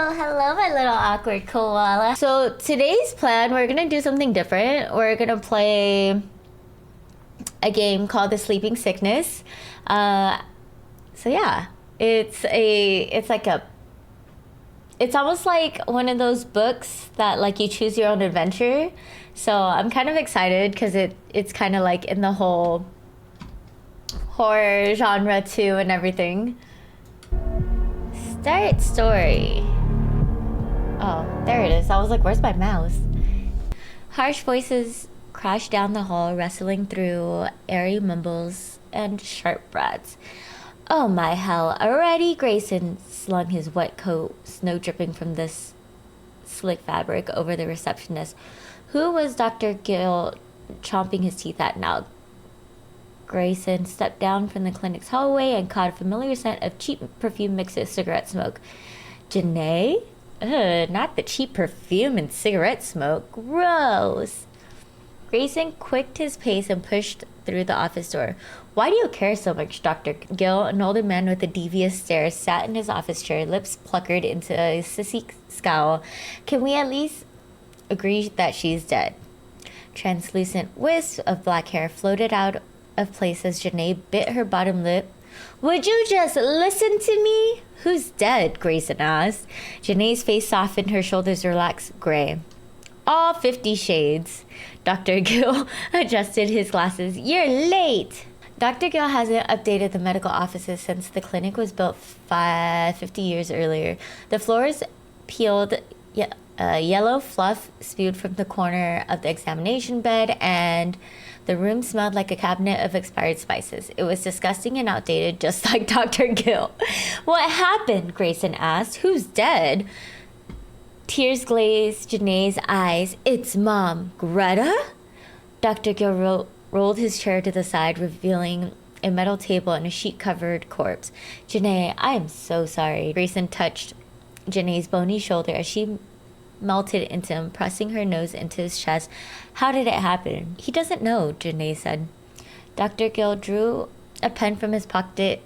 Hello, my little awkward koala. So today's plan, we're gonna do something different. We're gonna play a game called The Sleeping Sickness. So yeah, it's almost like one of those books that like you choose your own adventure. So I'm kind of excited because it's kind of like in the whole horror genre too and everything. Start story. Oh, there it is. I was like, where's my mouse? Harsh voices crash down the hall, rustling through airy mumbles and sharp breaths. Oh my hell, already? Grayson slung his wet coat, snow dripping from this slick fabric, over the receptionist. Who was Dr. Gill chomping his teeth at now? Grayson stepped down from the clinic's hallway and caught a familiar scent of cheap perfume mixed with cigarette smoke. Janae? Ugh, not the cheap perfume and cigarette smoke. Gross. Grayson quickened his pace and pushed through the office door. Why do you care so much, Dr. Gill? An older man with a devious stare sat in his office chair, lips puckered into a sissy scowl. Can we at least agree that she's dead? Translucent wisps of black hair floated out of place as Janae bit her bottom lip. Would you just listen to me? Who's dead? Grayson asked. Janae's face softened, her shoulders relaxed. Gray. All 50 Shades. Dr. Gill adjusted his glasses. You're late. Dr. Gill hasn't updated the medical offices since the clinic was built 50 years earlier. The floors peeled, yellow fluff spewed from the corner of the examination bed, and the room smelled like a cabinet of expired spices. It was disgusting and outdated, just like Dr. Gill. What happened? Grayson asked. Who's dead? Tears glazed Janae's eyes. It's Mom. Greta? Dr. Gill rolled his chair to the side, revealing a metal table and a sheet-covered corpse. Janae, I am so sorry. Grayson touched Janae's bony shoulder as she melted into him, pressing her nose into his chest. How did it happen? He doesn't know, Janae said. Dr. Gill drew a pen from his pocket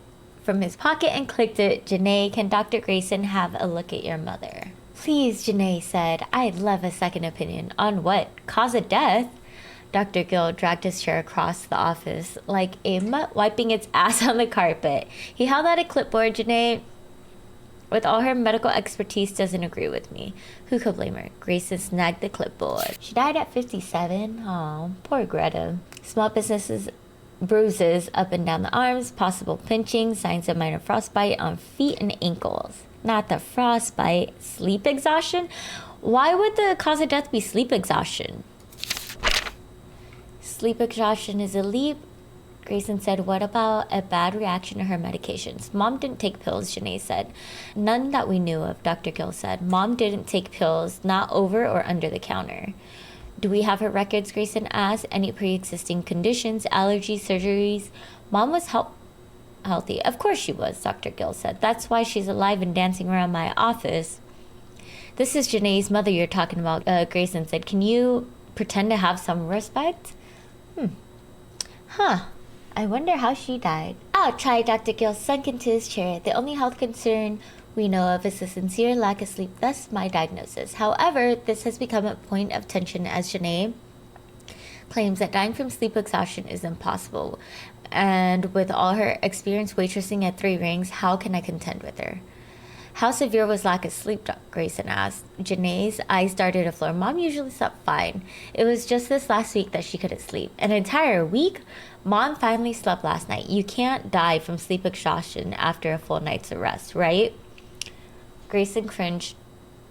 and clicked it. Janae, can Dr. Grayson have a look at your mother? Please, Janae said. I'd love a second opinion. On what? Cause of death? Dr. Gill dragged his chair across the office like a mutt wiping its ass on the carpet. He held out a clipboard. Janae, with all her medical expertise, doesn't agree with me. Who could blame her? Grayson snagged the clipboard. She died at 57. Oh, poor Greta. Small businesses, bruises up and down the arms, possible pinching, signs of minor frostbite on feet and ankles. Not the frostbite. Sleep exhaustion? Why would the cause of death be sleep exhaustion? Sleep exhaustion is a leap, Grayson said. What about a bad reaction to her medications? Mom didn't take pills, Janae said. None that we knew of, Dr. Gill said. Mom didn't take pills, not over or under the counter. Do we have her records? Grayson asked. Any pre-existing conditions, allergies, surgeries? Mom was healthy. Of course she was, Dr. Gill said. That's why she's alive and dancing around my office. This is Janae's mother you're talking about, Grayson said. Can you pretend to have some respect? Huh. I wonder how she died. I'll try. Dr. Gill sunk into his chair. The only health concern we know of is a sincere lack of sleep, thus my diagnosis. However, this has become a point of tension as Janae claims that dying from sleep exhaustion is impossible. And with all her experience waitressing at Three Rings, how can I contend with her? How severe was lack of sleep? Grayson asked. Janae's eyes darted to the floor. Mom usually slept fine. It was just this last week that she couldn't sleep. An entire week? Mom finally slept last night. You can't die from sleep exhaustion after a full night's of rest, right? Grayson cringed.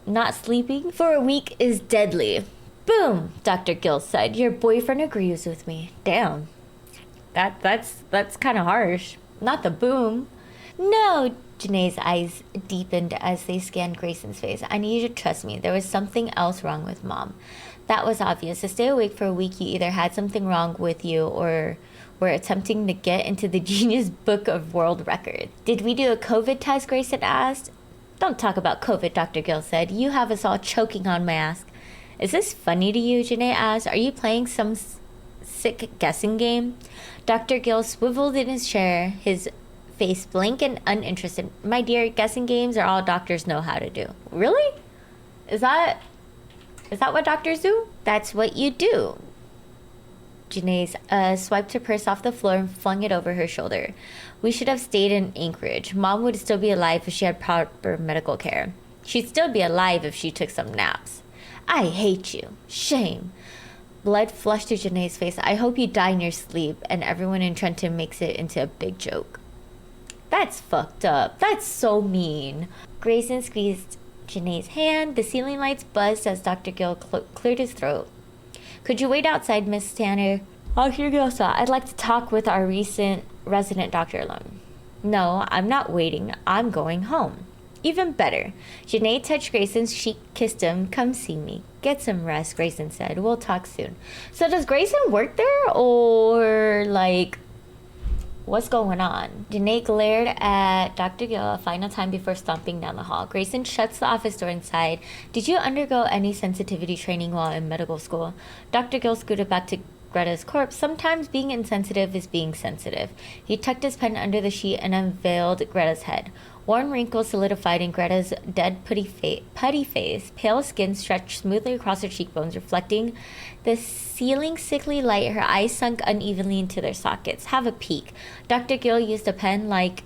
Not sleeping for a week is deadly. Boom, Dr. Gill said. Your boyfriend agrees with me. Damn. That's kind of harsh. Not the boom. No, Janae's eyes deepened as they scanned Grayson's face. I need you to trust me. There was something else wrong with Mom. That was obvious. To stay awake for a week, you either had something wrong with you or were attempting to get into the Guinness Book of World Records. Did we do a COVID test? Grayson asked. Don't talk about COVID, Dr. Gill said. You have us all choking on mask. Is this funny to you? Janae asked. Are you playing some sick guessing game? Dr. Gill swiveled in his chair, his face blank and uninterested. My dear, guessing games are all doctors know how to do. Really? Is that what doctors do? That's what you do. Janae swiped her purse off the floor and flung it over her shoulder. We should have stayed in Anchorage. Mom would still be alive if she had proper medical care. She'd still be alive if she took some naps. I hate you. Shame. Blood flushed to Janae's face. I hope you die in your sleep and everyone in Trenton makes it into a big joke. That's fucked up. That's so mean. Grayson squeezed Janae's hand. The ceiling lights buzzed as Dr. Gill cleared his throat. Could you wait outside, Miss Tanner? Dr. Gill said, I'd like to talk with our recent resident doctor alone. No, I'm not waiting. I'm going home. Even better. Janae touched Grayson's cheek, kissed him. Come see me. Get some rest, Grayson said. We'll talk soon. So does Grayson work there? Or, like, what's going on? Janae glared at Dr. Gill a final time before stomping down the hall. Grayson shuts the office door inside. Did you undergo any sensitivity training while in medical school? Dr. Gill scooted back to Greta's corpse. Sometimes being insensitive is being sensitive. He tucked his pen under the sheet and unveiled Greta's head. Worn wrinkles solidified in Greta's dead putty face. Pale skin stretched smoothly across her cheekbones, reflecting the ceiling sickly light. Her eyes sunk unevenly into their sockets. Have a peek. Dr. Gill used a pen like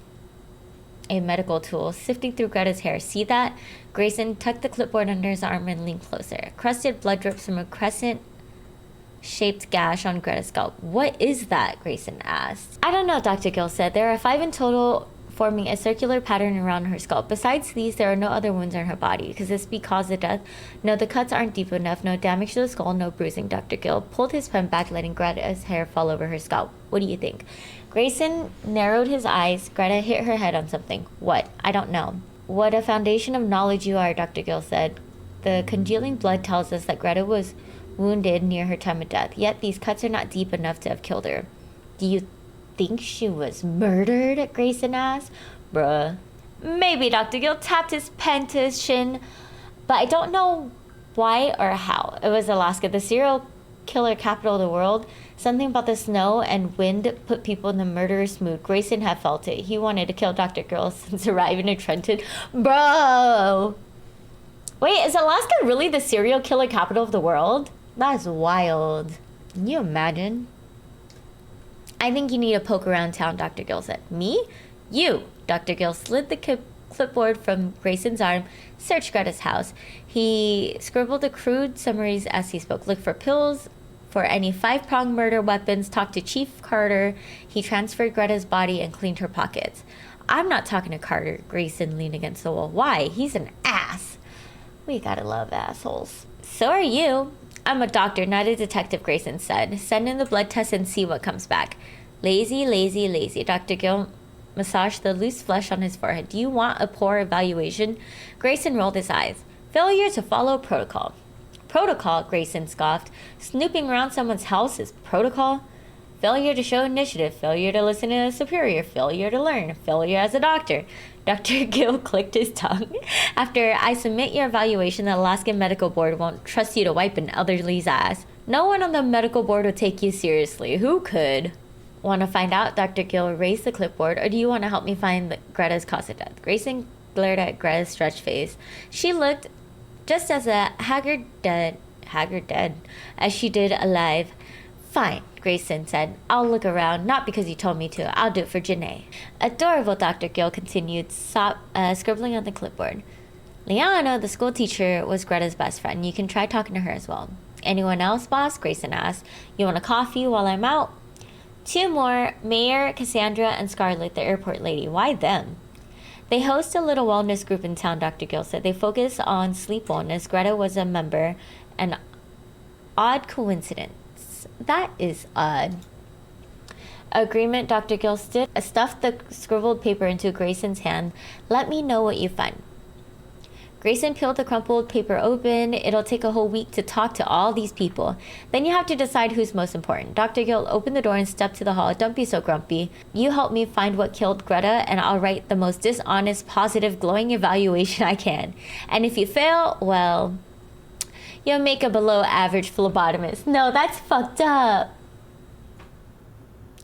a medical tool, sifting through Greta's hair. See that? Grayson tucked the clipboard under his arm and leaned closer. Crusted blood drips from a crescent-shaped gash on Greta's scalp. What is that? Grayson asked. I don't know, Dr. Gill said. There are 5 in total, forming a circular pattern around her scalp. Besides these, there are no other wounds on her body. Could this be cause of death? No, the cuts aren't deep enough. No damage to the skull, no bruising. Dr. Gill pulled his pen back, letting Greta's hair fall over her scalp. What do you think? Grayson narrowed his eyes. Greta hit her head on something. What? I don't know. What a foundation of knowledge you are, Dr. Gill said. The congealing blood tells us that Greta was wounded near her time of death, yet these cuts are not deep enough to have killed her. Do you think she was murdered? Grayson asked. Bruh. Maybe. Dr. Gill tapped his pen to his shin, but I don't know why or how. It was Alaska, the serial killer capital of the world. Something about the snow and wind put people in the murderous mood. Grayson had felt it. He wanted to kill Dr. Gill since arriving in Trenton. Bro! Wait, is Alaska really the serial killer capital of the world? That's wild. Can you imagine? I think you need to poke around town, Dr. Gill said. Me? You. Dr. Gill slid the clipboard from Grayson's arm, searched Greta's house. He scribbled the crude summaries as he spoke. Look for pills, for any 5-pronged murder weapons. Talk to Chief Carter. He transferred Greta's body and cleaned her pockets. I'm not talking to Carter. Grayson leaned against the wall. Why? He's an ass. We gotta love assholes. So are you. I'm a doctor, not a detective, Grayson said. Send in the blood test and see what comes back. Lazy, lazy, lazy. Dr. Gill massaged the loose flesh on his forehead. Do you want a poor evaluation? Grayson rolled his eyes. Failure to follow protocol. Protocol, Grayson scoffed. Snooping around someone's house is protocol? Failure to show initiative. Failure to listen to a superior. Failure to learn. Failure as a doctor. Dr. Gill clicked his tongue. After I submit your evaluation, the Alaskan Medical Board won't trust you to wipe an elderly's ass. No one on the medical board will take you seriously. Who could? Want to find out? Dr. Gill raised the clipboard. Or do you want to help me find Greta's cause of death? Grayson glared at Greta's stretched face. She looked just as haggard dead as she did alive. Fine, Grayson said. I'll look around, not because you told me to. I'll do it for Janae. Adorable, Dr. Gill continued, scribbling on the clipboard. Liana, the school teacher, was Greta's best friend. You can try talking to her as well. Anyone else, boss? Grayson asked. You want a coffee while I'm out? 2 more, Mayor, Cassandra, and Scarlett, the airport lady. Why them? They host a little wellness group in town, Dr. Gill said. They focus on sleep wellness. Greta was a member. An odd coincidence. That is odd. Agreement, Dr. Gill stuffed the scribbled paper into Grayson's hand. Let me know what you find. Grayson peeled the crumpled paper open. It'll take a whole week to talk to all these people. Then you have to decide who's most important. Dr. Gill opened the door and stepped to the hall. Don't be so grumpy. You help me find what killed Greta, and I'll write the most dishonest, positive, glowing evaluation I can. And if you fail, well, you'll make a below average phlebotomist. No, that's fucked up.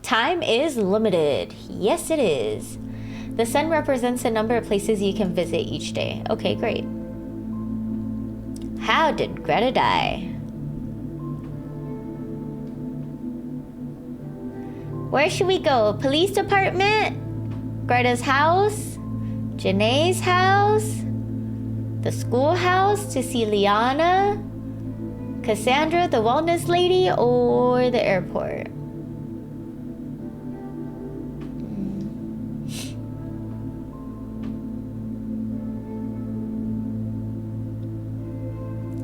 Time is limited. Yes, it is. The sun represents the number of places you can visit each day. Okay, great. How did Greta die? Where should we go? Police department? Greta's house? Janae's house? The schoolhouse to see Liana? Cassandra, the wellness lady, or the airport?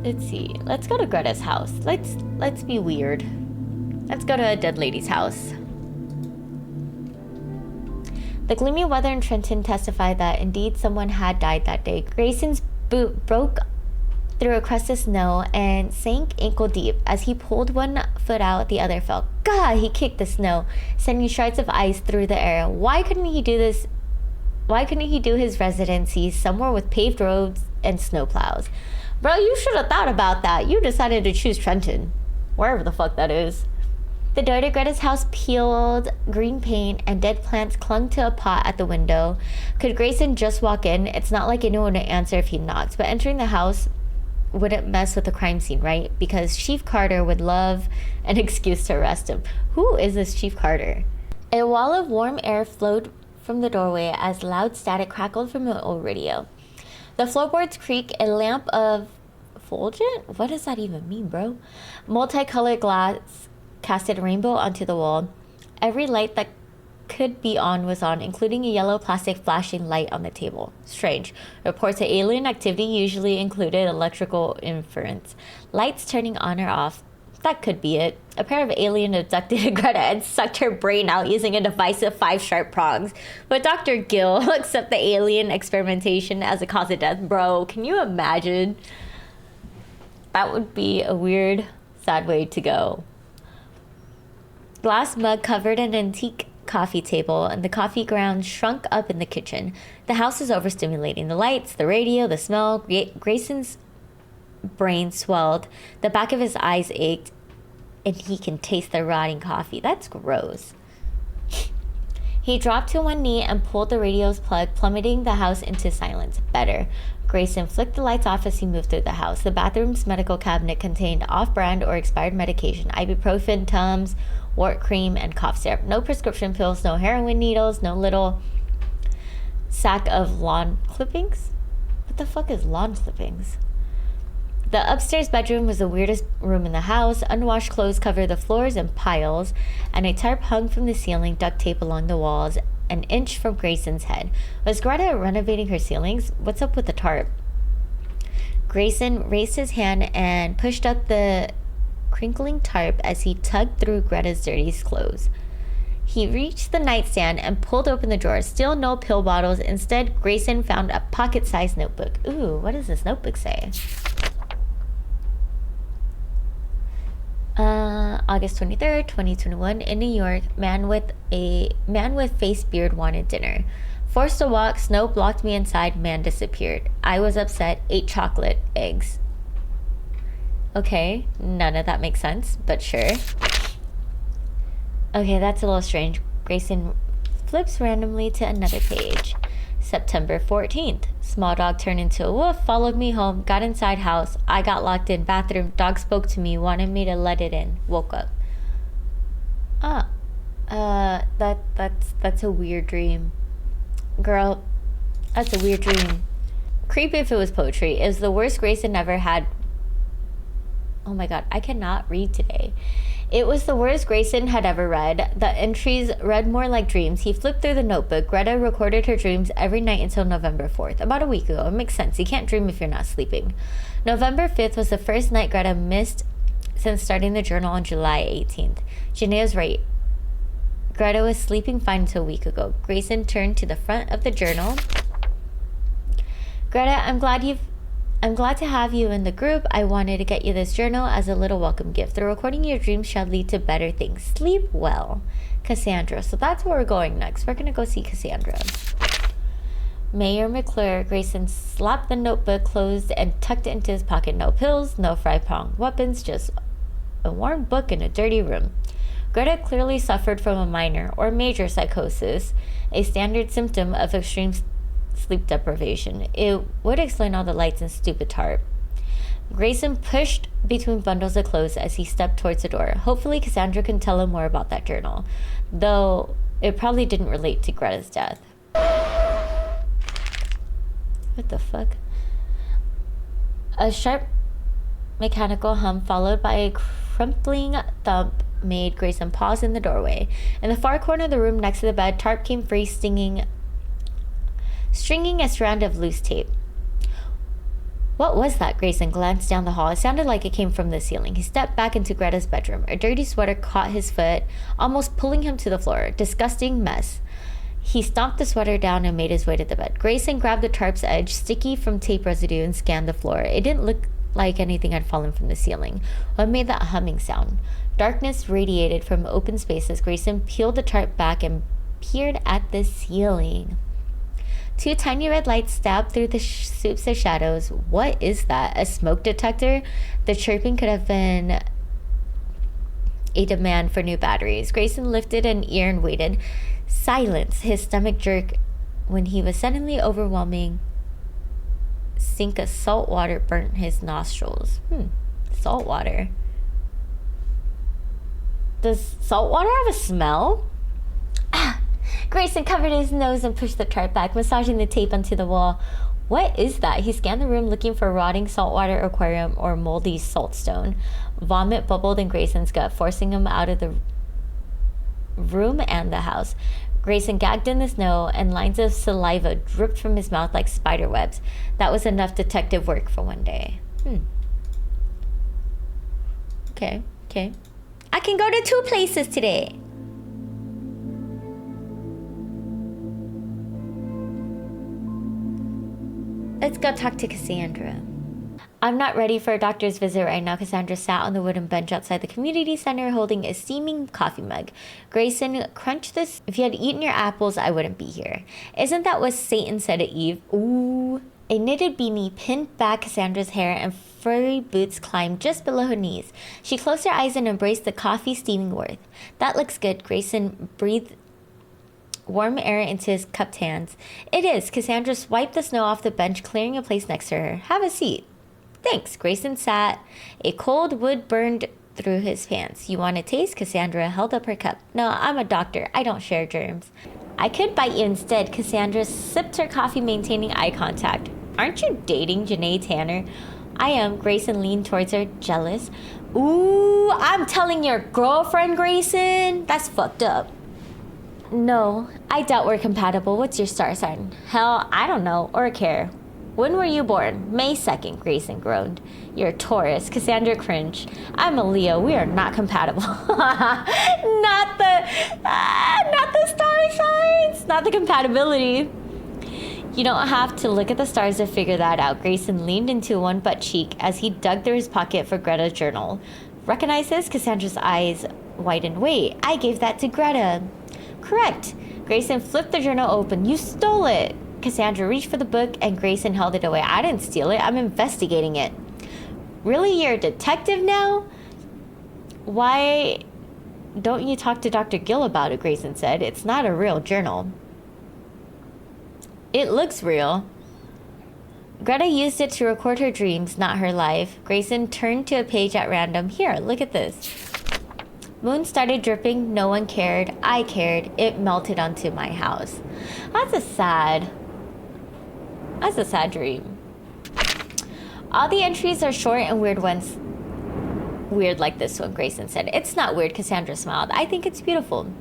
Let's see. Let's go to Greta's house. Let's be weird. Let's go to a dead lady's house. The gloomy weather in Trenton testified that indeed someone had died that day. Grayson's boot broke through a crust of snow and sank ankle deep. As he pulled one foot out, the other fell. God, he kicked the snow, sending shards of ice through the air. Why couldn't he do this? Why couldn't he do his residency somewhere with paved roads and snowplows? Bro, you should have thought about that. You decided to choose Trenton. Wherever the fuck that is. The door to Greta's house peeled green paint and dead plants clung to a pot at the window. Could Grayson just walk in? It's not like anyone would answer if he knocked, but entering the house wouldn't mess with the crime scene, right? Because Chief Carter would love an excuse to arrest him. Who is this Chief Carter? A wall of warm air flowed from the doorway as loud static crackled from an old radio. The floorboards creak. A lamp of fulgent? What does that even mean, bro? Multicolored glass casted a rainbow onto the wall. Every light that could be on was on, including a yellow plastic flashing light on the table. Strange. Reports of alien activity usually included electrical interference. Lights turning on or off. That could be it. A pair of aliens abducted Greta and sucked her brain out using a device of 5 sharp prongs. But Dr. Gill accepted the alien experimentation as a cause of death. Bro, can you imagine? That would be a weird, sad way to go. Glass mug covered an antique coffee table, and the coffee ground shrunk up in the kitchen. The house was overstimulating. The lights, the radio, the smell. Grayson's brain swelled. The back of his eyes ached, and he can taste the rotting coffee. That's gross. He dropped to one knee and pulled the radio's plug, plummeting the house into silence. Better. Grayson flicked the lights off as he moved through the house. The bathroom's medical cabinet contained off-brand or expired medication, ibuprofen, Tums, wart cream, and cough syrup. No prescription pills, no heroin needles, no little sack of lawn clippings. What the fuck is lawn clippings? The upstairs bedroom was the weirdest room in the house. Unwashed clothes covered the floors in piles, and a tarp hung from the ceiling, duct tape along the walls, an inch from Grayson's head. Was Greta renovating her ceilings? What's up with the tarp? Grayson raised his hand and pushed up the crinkling tarp as he tugged through Greta's dirty clothes. He reached the nightstand and pulled open the drawer. Still no pill bottles. Instead, Grayson found a pocket-sized notebook. Ooh, what does this notebook say? August 23rd, 2021, in New York, man with face beard wanted dinner. Forced to walk, snow blocked me inside, man disappeared. I was upset, ate chocolate, eggs. Okay, none of that makes sense, but sure. Okay, that's a little strange. Grayson flips randomly to another page. September 14th. Small dog turned into a wolf, followed me home, got inside house. I got locked in bathroom. Dog spoke to me, wanted me to let it in. Woke up. That's a weird dream. Girl, that's a weird dream. Creepy if it was poetry. It was the worst Grayson ever had. Oh my god, I cannot read today. It was the worst Grayson had ever read. The entries read more like dreams. He flipped through the notebook. Greta recorded her dreams every night until November 4th. About a week ago. It makes sense. You can't dream if you're not sleeping. November 5th was the first night Greta missed since starting the journal on July 18th. Janae was right. Greta was sleeping fine until a week ago. Grayson turned to the front of the journal. Greta, I'm glad to have you in the group. I wanted to get you this journal as a little welcome gift. The recording of your dreams shall lead to better things. Sleep well. Cassandra. So that's where we're going next. We're going to go see Cassandra. Mayor McClure. Grayson slapped the notebook closed and tucked it into his pocket. No pills, no fry-prong weapons, just a worn book in a dirty room. Greta clearly suffered from a minor or major psychosis, a standard symptom of extreme sleep deprivation. It would explain all the lights and stupid tarp. Grayson pushed between bundles of clothes as he stepped towards the door. Hopefully Cassandra can tell him more about that journal, though it probably didn't relate to Greta's death. What the fuck? A sharp mechanical hum followed by a crumpling thump made Grayson pause in the doorway. In the far corner of the room next to the bed, tarp came free, stringing a strand of loose tape. What was that? Grayson glanced down the hall. It sounded like it came from the ceiling. He stepped back into Greta's bedroom. A dirty sweater caught his foot, almost pulling him to the floor. Disgusting mess. He stomped the sweater down and made his way to the bed. Grayson grabbed the tarp's edge, sticky from tape residue, and scanned the floor. It didn't look like anything had fallen from the ceiling. What made that humming sound? Darkness radiated from open spaces. Grayson peeled the tarp back and peered at the ceiling. Two tiny red lights stabbed through the soups of shadows. What is that? A smoke detector? The chirping could have been a demand for new batteries. Grayson lifted an ear and waited. Silence. His stomach jerked when he was suddenly overwhelming. Sink of salt water burnt his nostrils. Salt water. Does salt water have a smell? Grayson covered his nose and pushed the tarp back, massaging the tape onto the wall. What is that? He scanned the room looking for a rotting saltwater aquarium or moldy saltstone. Vomit bubbled in Grayson's gut, forcing him out of the room and the house. Grayson gagged in the snow, and lines of saliva dripped from his mouth like spider webs. That was enough detective work for one day. Okay. I can go to 2 places today. Let's go talk to Cassandra. I'm not ready for a doctor's visit right now. Cassandra sat on the wooden bench outside the community center holding a steaming coffee mug. Grayson crunched this. If you had eaten your apples, I wouldn't be here. Isn't that what Satan said to Eve? Ooh. A knitted beanie pinned back Cassandra's hair and furry boots climbed just below her knees. She closed her eyes and embraced the coffee steaming warmth. That looks good. Grayson breathed warm air into his cupped hands. It is. Cassandra swiped the snow off the bench, clearing a place next to her. Have a seat. Thanks. Grayson sat. A cold wood burned through his pants. You want a taste? Cassandra held up her cup. No, I'm a doctor. I don't share germs. I could bite you instead. Cassandra sipped her coffee, maintaining eye contact. Aren't you dating Janae Tanner? I am. Grayson leaned towards her, jealous. Ooh, I'm telling your girlfriend, Grayson? That's fucked up. No, I doubt we're compatible. What's your star sign? Hell, I don't know or care. When were you born? May 2nd, Grayson groaned. You're a Taurus. Cassandra cringed. I'm a Leo. We are not compatible. Not the star signs. Not the compatibility. You don't have to look at the stars to figure that out. Grayson leaned into one butt cheek as he dug through his pocket for Greta's journal. Recognize this? Cassandra's eyes widened. Wait, I gave that to Greta. Correct. Grayson flipped the journal open. You stole it. Cassandra reached for the book and Grayson held it away. I didn't steal it. I'm investigating it. Really? You're a detective now? Why don't you talk to Dr. Gill about it? Grayson said. It's not a real journal. It looks real. Greta used it to record her dreams, not her life. Grayson turned to a page at random. Here, look at this. Moon started dripping. No one cared. I cared. It melted onto my house. That's a sad dream. All the entries are short and weird ones. Weird like this one, Grayson said. It's not weird, Cassandra smiled. I think it's beautiful.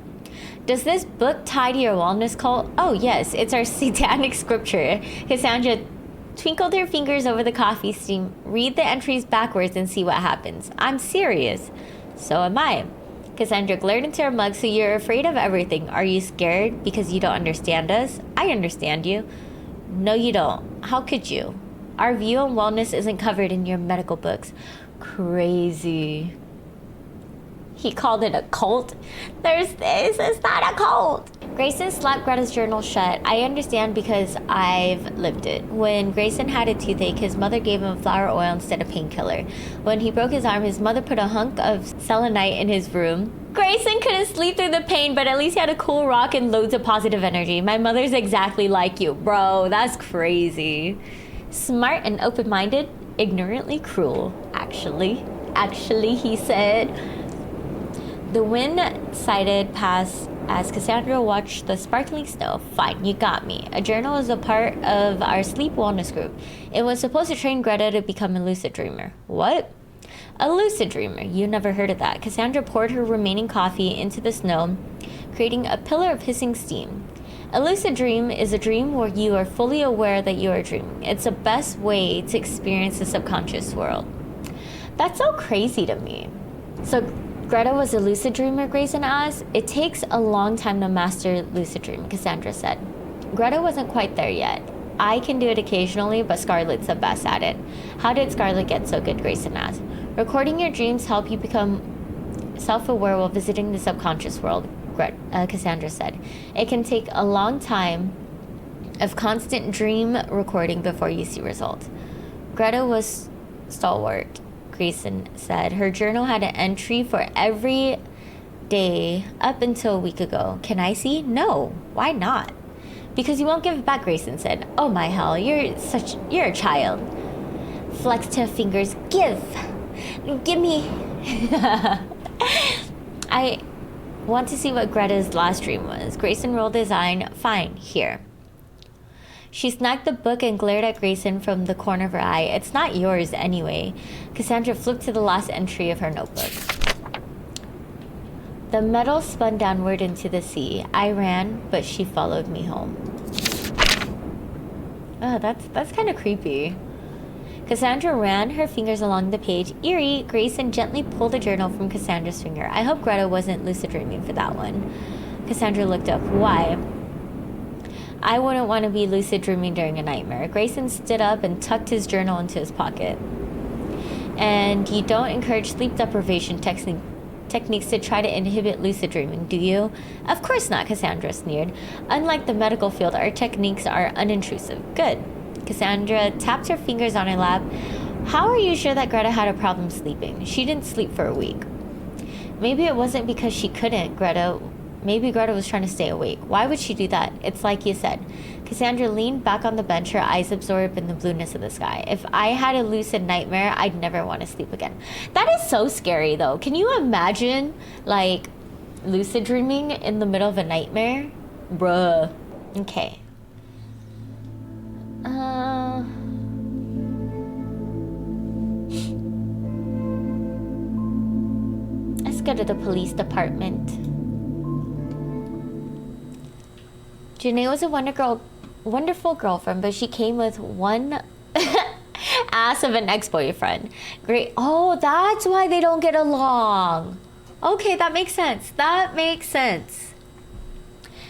Does this book tie to your wellness cult? Oh, yes. It's our satanic scripture. Cassandra twinkled her fingers over the coffee steam. Read the entries backwards and see what happens. I'm serious. So am I. Cassandra glared into her mug. So you're afraid of everything. Are you scared because you don't understand us? I understand you. No, you don't. How could you? Our view on wellness isn't covered in your medical books. Crazy. He called it a cult. There's this. It's not a cult. Grayson slapped Greta's journal shut. I understand because I've lived it. When Grayson had a toothache, his mother gave him flower oil instead of painkiller. When he broke his arm, his mother put a hunk of selenite in his room. Grayson couldn't sleep through the pain, but at least he had a cool rock and loads of positive energy. My mother's exactly like you. Bro, that's crazy. Smart and open-minded, ignorantly cruel. Actually, he said. The wind sided past as Cassandra watched the sparkling snow. Fine, you got me. A journal is a part of our sleep wellness group. It was supposed to train Greta to become a lucid dreamer. What? A lucid dreamer. You never heard of that. Cassandra poured her remaining coffee into the snow, creating a pillar of hissing steam. A lucid dream is a dream where you are fully aware that you are dreaming. It's the best way to experience the subconscious world. That's so crazy to me. So Greta was a lucid dreamer, Grayson asked. It takes a long time to master lucid dream, Cassandra said. Greta wasn't quite there yet. I can do it occasionally, but Scarlett's the best at it. How did Scarlett get so good, Grayson asked. Recording your dreams help you become self-aware while visiting the subconscious world, Cassandra said. It can take a long time of constant dream recording before you see results. Greta was stalwart, Grayson said. Her journal had an entry for every day up until a week ago. Can I see? No. Why not? Because you won't give it back, Grayson said. Oh my hell, you're a child. Flexed her fingers. Give me. I want to see what Greta's last dream was. Grayson rolled his eye. Fine, here. She snagged the book and glared at Grayson from the corner of her eye. It's not yours anyway. Cassandra flipped to the last entry of her notebook. The metal spun downward into the sea. I ran, but she followed me home. Oh, that's kind of creepy. Cassandra ran her fingers along the page. Eerie, Grayson gently pulled a journal from Cassandra's finger. I hope Greta wasn't lucid dreaming for that one. Cassandra looked up. Why? I wouldn't want to be lucid dreaming during a nightmare. Grayson stood up and tucked his journal into his pocket. And you don't encourage sleep deprivation techniques to try to inhibit lucid dreaming, do you? Of course not, Cassandra sneered. Unlike the medical field, our techniques are unintrusive. Good. Cassandra tapped her fingers on her lap. How are you sure that Greta had a problem sleeping? She didn't sleep for a week. Maybe it wasn't because she couldn't, Maybe Greta was trying to stay awake. Why would she do that? It's like you said. Cassandra leaned back on the bench, her eyes absorbed in the blueness of the sky. If I had a lucid nightmare, I'd never want to sleep again. That is so scary, though. Can you imagine, like, lucid dreaming in the middle of a nightmare? Bruh. Okay. Let's go to the police department. Janae was a wonderful girlfriend, but she came with one ass of an ex-boyfriend. Great. Oh, that's why they don't get along. Okay, that makes sense.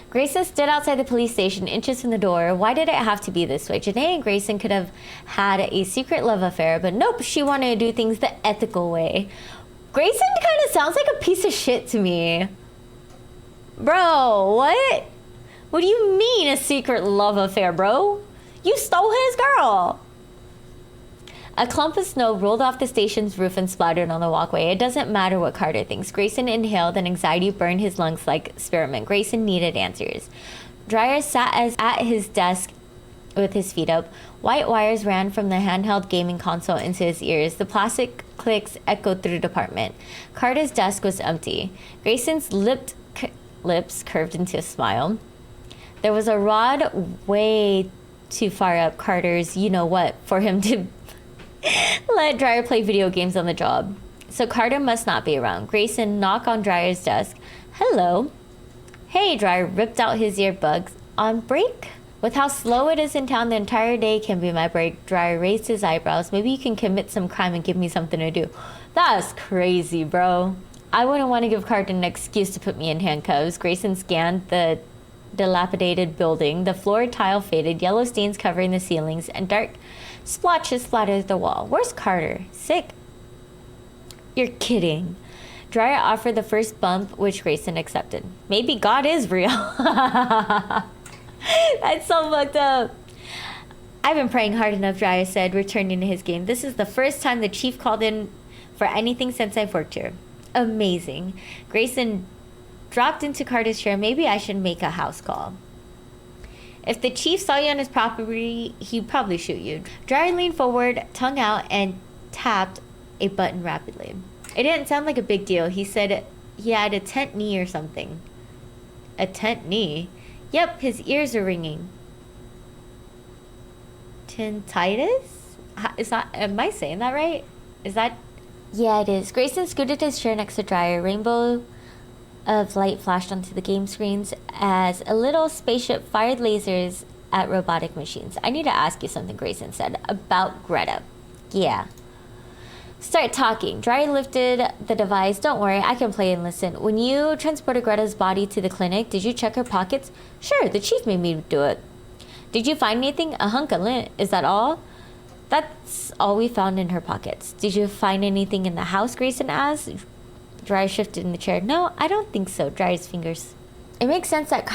Grayson stood outside the police station, inches from the door. Why did it have to be this way? Janae and Grayson could have had a secret love affair, but nope, she wanted to do things the ethical way. Grayson kind of sounds like a piece of shit to me. Bro, what? What do you mean a secret love affair, bro? You stole his girl. A clump of snow rolled off the station's roof and splattered on the walkway. It doesn't matter what Carter thinks. Grayson inhaled and anxiety burned his lungs like spearmint. Grayson needed answers. Dryer sat at his desk with his feet up. White wires ran from the handheld gaming console into his ears. The plastic clicks echoed through the department. Carter's desk was empty. Grayson's lips curved into a smile. There was a rod way too far up Carter's you-know-what for him to let Dryer play video games on the job. So Carter must not be around. Grayson knocked on Dryer's desk. Hello. Hey, Dryer ripped out his earbuds. On break? With how slow it is in town, the entire day can be my break. Dryer raised his eyebrows. Maybe you can commit some crime and give me something to do. That's crazy, bro. I wouldn't want to give Carter an excuse to put me in handcuffs. Grayson scanned the dilapidated building. The floor tile faded, yellow stains covering the ceilings, and dark splotches splattered the wall. Where's Carter? Sick? You're kidding. Dryer offered the first bump, which Grayson accepted. Maybe God is real. That's so fucked up. I've been praying hard enough, Dryer said, returning to his game. This is the first time the chief called in for anything since I've worked here. Amazing. Grayson dropped into Carter's chair. Maybe I should make a house call. If the chief saw you on his property, he'd probably shoot you. Dryer leaned forward, tongue out, and tapped a button rapidly. It didn't sound like a big deal. He said he had a tent knee or something. A tent knee? Yep, his ears are ringing. Tinnitus? Am I saying that right? Is that... Yeah, it is. Grayson scooted his chair next to Dryer. Rainbow of light flashed onto the game screens as a little spaceship fired lasers at robotic machines. I need to ask you something, Grayson said. About Greta. Yeah. Start talking. Dryer lifted the device. Don't worry, I can play and listen. When you transported Greta's body to the clinic, did you check her pockets? Sure, the chief made me do it. Did you find anything? A hunk of lint. Is that all? That's all we found in her pockets. Did you find anything in the house? Grayson asked. Dryer shifted in the chair. No, I don't think so. Dryer's fingers. It makes sense that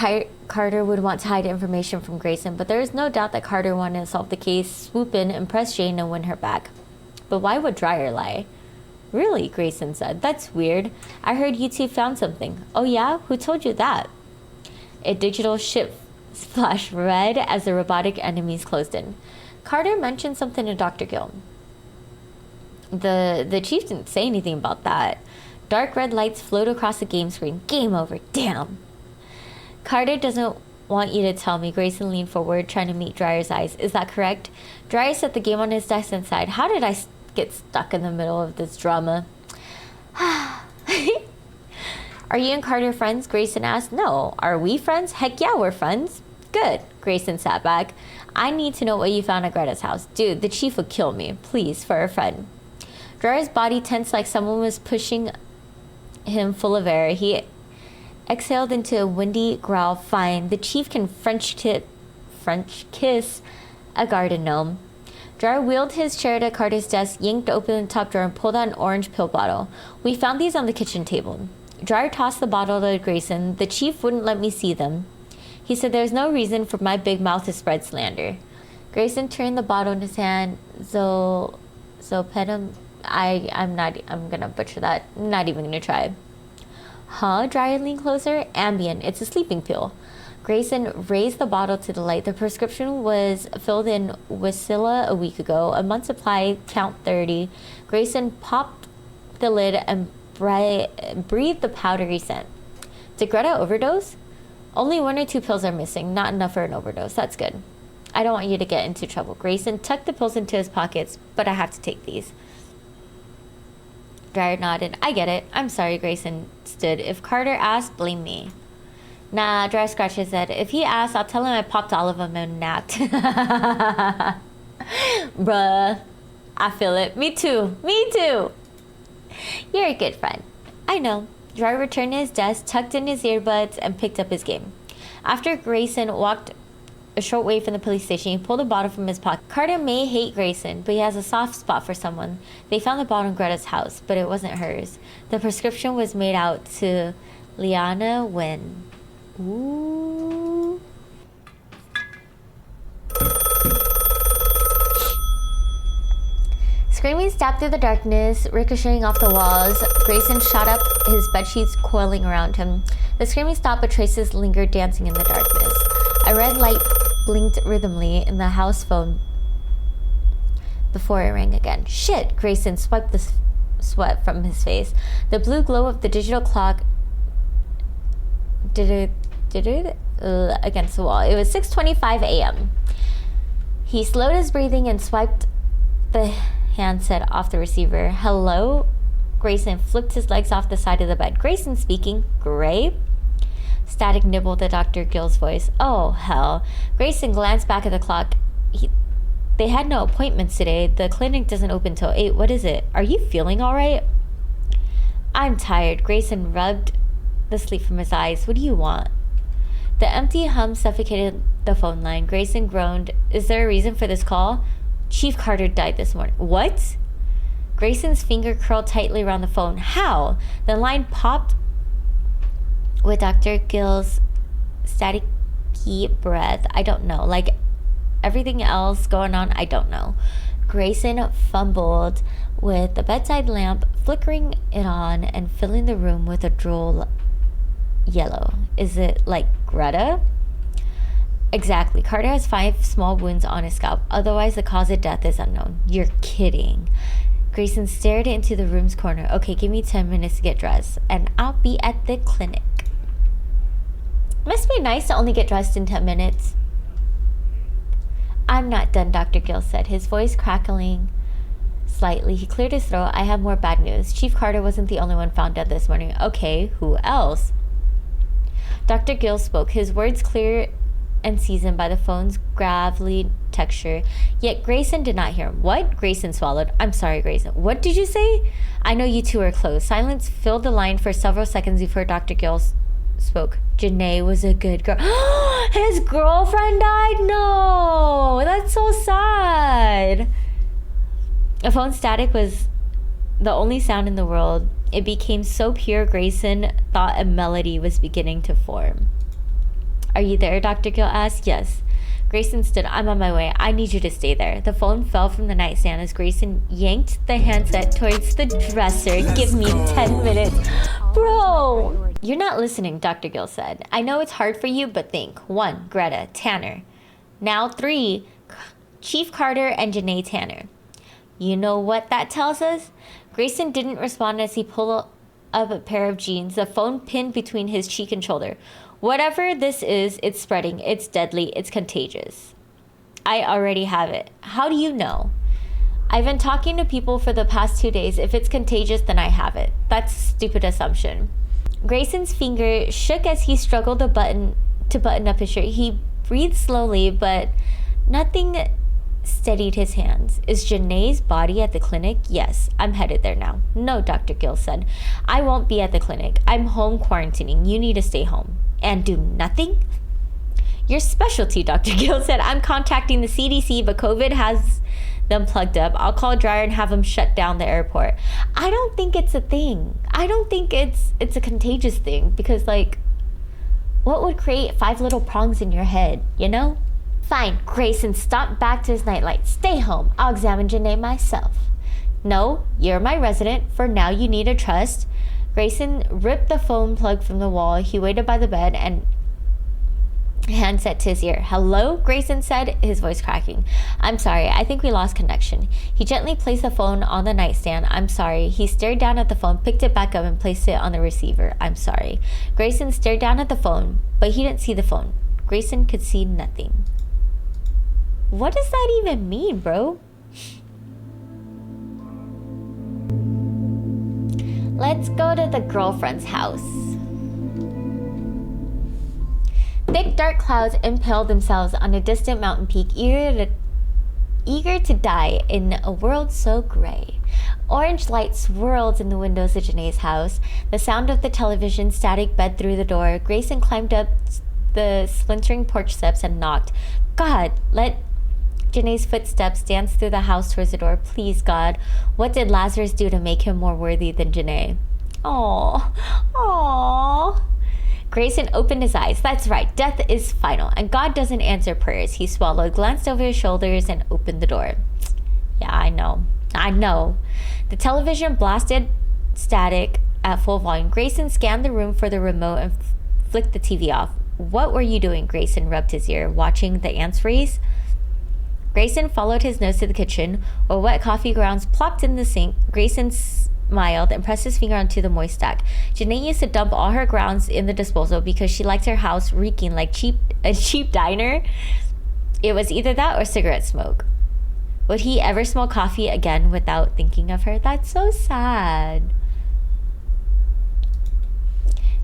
Carter would want to hide information from Grayson, but there is no doubt that Carter wanted to solve the case, swoop in, impress Jane, and win her back. But why would Dryer lie? Really, Grayson said. That's weird. I heard you two found something. Oh yeah? Who told you that? A digital ship flashed red as the robotic enemies closed in. Carter mentioned something to Dr. Gill. The chief didn't say anything about that. Dark red lights float across the game screen. Game over. Damn. Carter doesn't want you to tell me. Grayson leaned forward, trying to meet Dryer's eyes. Is that correct? Dryer set the game on his desk and sighed. How did I get stuck in the middle of this drama? Are you and Carter friends? Grayson asked. No. Are we friends? Heck yeah, we're friends. Good. Grayson sat back. I need to know what you found at Greta's house. Dude, the chief would kill me. Please, for a friend. Dryer's body tensed like someone was pushing him full of air. He exhaled into a windy growl. Fine. The chief can French kiss a garden gnome. Dryer wheeled his chair to Carter's desk, yanked open the top drawer, and pulled out an orange pill bottle. We found these on the kitchen table. Dryer tossed the bottle to Grayson. The chief wouldn't let me see them. He said there's no reason for my big mouth to spread slander. Grayson turned the bottle in his hand. Zopedum. I'm gonna butcher that. I'm not even gonna try. Huh? Dryer leaned closer. Ambien. It's a sleeping pill. Grayson raised the bottle to the light. The prescription was filled in Wasilla a week ago. A month's supply, count 30. Grayson popped the lid and breathed the powdery scent. Did Greta overdose? Only 1 or 2 pills are missing. Not enough for an overdose. That's good. I don't want you to get into trouble. Grayson tucked the pills into his pockets, but I have to take these. Dryer nodded. I get it. I'm sorry, Grayson stood. If Carter asked, blame me. Nah, Dryer scratched his head. If he asks, I'll tell him I popped all of them and napped. Bruh. I feel it. Me too. Me too. You're a good friend. I know. Dryer returned to his desk, tucked in his earbuds, and picked up his game. After Grayson walked a short way from the police station, he pulled a bottle from his pocket. Carter may hate Grayson, but he has a soft spot for someone. They found the bottle in Greta's house, but it wasn't hers. The prescription was made out to Liana Wynn. Ooh. Screaming stabbed through the darkness, ricocheting off the walls. Grayson shot up, his bedsheets coiling around him. The screaming stopped, but traces lingered, dancing in the darkness. A red light blinked rhythmically in the house phone before it rang again. Shit! Grayson swiped the sweat from his face. The blue glow of the digital clock did it against the wall. It was 6:25 a.m. He slowed his breathing and swiped the handset off the receiver. Hello? Grayson flipped his legs off the side of the bed. Grayson speaking. Gray? Static nibbled at Dr. Gill's voice. Oh, hell. Grayson glanced back at the clock. They had no appointments today. The clinic doesn't open till 8. What is it? Are you feeling all right? I'm tired. Grayson rubbed the sleep from his eyes. What do you want? The empty hum suffocated the phone line. Grayson groaned. Is there a reason for this call? Chief Carter died this morning. What? Grayson's finger curled tightly around the phone. How? The line popped with Dr. Gill's staticky breath. I don't know. Like everything else going on, I don't know. Grayson fumbled with the bedside lamp, flickering it on and filling the room with a droll yellow. Is it like Greta? Exactly. Carter has 5 small wounds on his scalp. Otherwise, the cause of death is unknown. You're kidding. Grayson stared into the room's corner. Okay, give me 10 minutes to get dressed, and I'll be at the clinic. Must be nice to only get dressed in 10 minutes. I'm not done, Dr. Gill said, his voice crackling slightly. He cleared his throat. I have more bad news. Chief Carter wasn't the only one found dead this morning. Okay, who else? Dr. Gill spoke, his words clear and seasoned by the phone's gravelly texture. Yet Grayson did not hear him. What? Grayson swallowed. I'm sorry, Grayson. What did you say? I know you two are close. Silence filled the line for several seconds before Dr. Gill spoke. Janae was a good girl. His girlfriend died? No! That's so sad. A phone static was the only sound in the world. It became so pure, Grayson thought a melody was beginning to form. Are you there? Dr. Gill asked. Yes. Grayson stood. I'm on my way. I need you to stay there. The phone fell from the nightstand as Grayson yanked the handset towards the dresser. Give me 10 minutes. Bro! You're not listening, Dr. Gill said. I know it's hard for you, but think. 1, Greta, Tanner. Now 3, Chief Carter and Janae Tanner. You know what that tells us? Grayson didn't respond as he pulled up a pair of jeans, the phone pinned between his cheek and shoulder. Whatever this is, it's spreading. It's deadly. It's contagious. I already have it. How do you know? I've been talking to people for the past 2 days. If it's contagious, then I have it. That's a stupid assumption. Grayson's finger shook as he struggled to button up his shirt. He breathed slowly, but nothing steadied his hands. Is Janae's body at the clinic? Yes, I'm headed there now. No, Dr. Gill said. I won't be at the clinic. I'm home quarantining. You need to stay home. And do nothing? Your specialty, Dr. Gill said. I'm contacting the CDC, but COVID has them plugged up. I'll call Dryer and have them shut down the airport. I don't think it's a thing. I don't think it's a contagious thing because, like, what would create 5 little prongs in your head, you know? Fine, Grayson stomped back to his nightlight. Stay home. I'll examine Janae myself. No, you're my resident. For now, you need to trust. Grayson ripped the phone plug from the wall. He waited by the bed and handset to his ear. Hello? Grayson said, his voice cracking. I'm sorry. I think we lost connection. He gently placed the phone on the nightstand. I'm sorry. He stared down at the phone, picked it back up, and placed it on the receiver. I'm sorry. Grayson stared down at the phone, but he didn't see the phone. Grayson could see nothing. What does that even mean, bro? Let's go to the girlfriend's house. Thick dark clouds impaled themselves on a distant mountain peak, eager to die in a world so gray. Orange light swirled in the windows of Janae's house. The sound of the television static bed through the door. Grayson climbed up the splintering porch steps and knocked. God, let Janae's footsteps danced through the house towards the door. Please, God, what did Lazarus do to make him more worthy than Janae? Aww. Grayson opened his eyes. That's right, death is final, and God doesn't answer prayers. He swallowed, glanced over his shoulders, and opened the door. Yeah, I know. The television blasted static at full volume. Grayson scanned the room for the remote and flicked the TV off. What were you doing? Grayson rubbed his ear. Watching the ants race? Grayson followed his nose to the kitchen, where wet coffee grounds plopped in the sink. Grayson smiled and pressed his finger onto the moist stack. Janae used to dump all her grounds in the disposal because she liked her house reeking like a cheap diner. It was either that or cigarette smoke. Would he ever smell coffee again without thinking of her? That's so sad.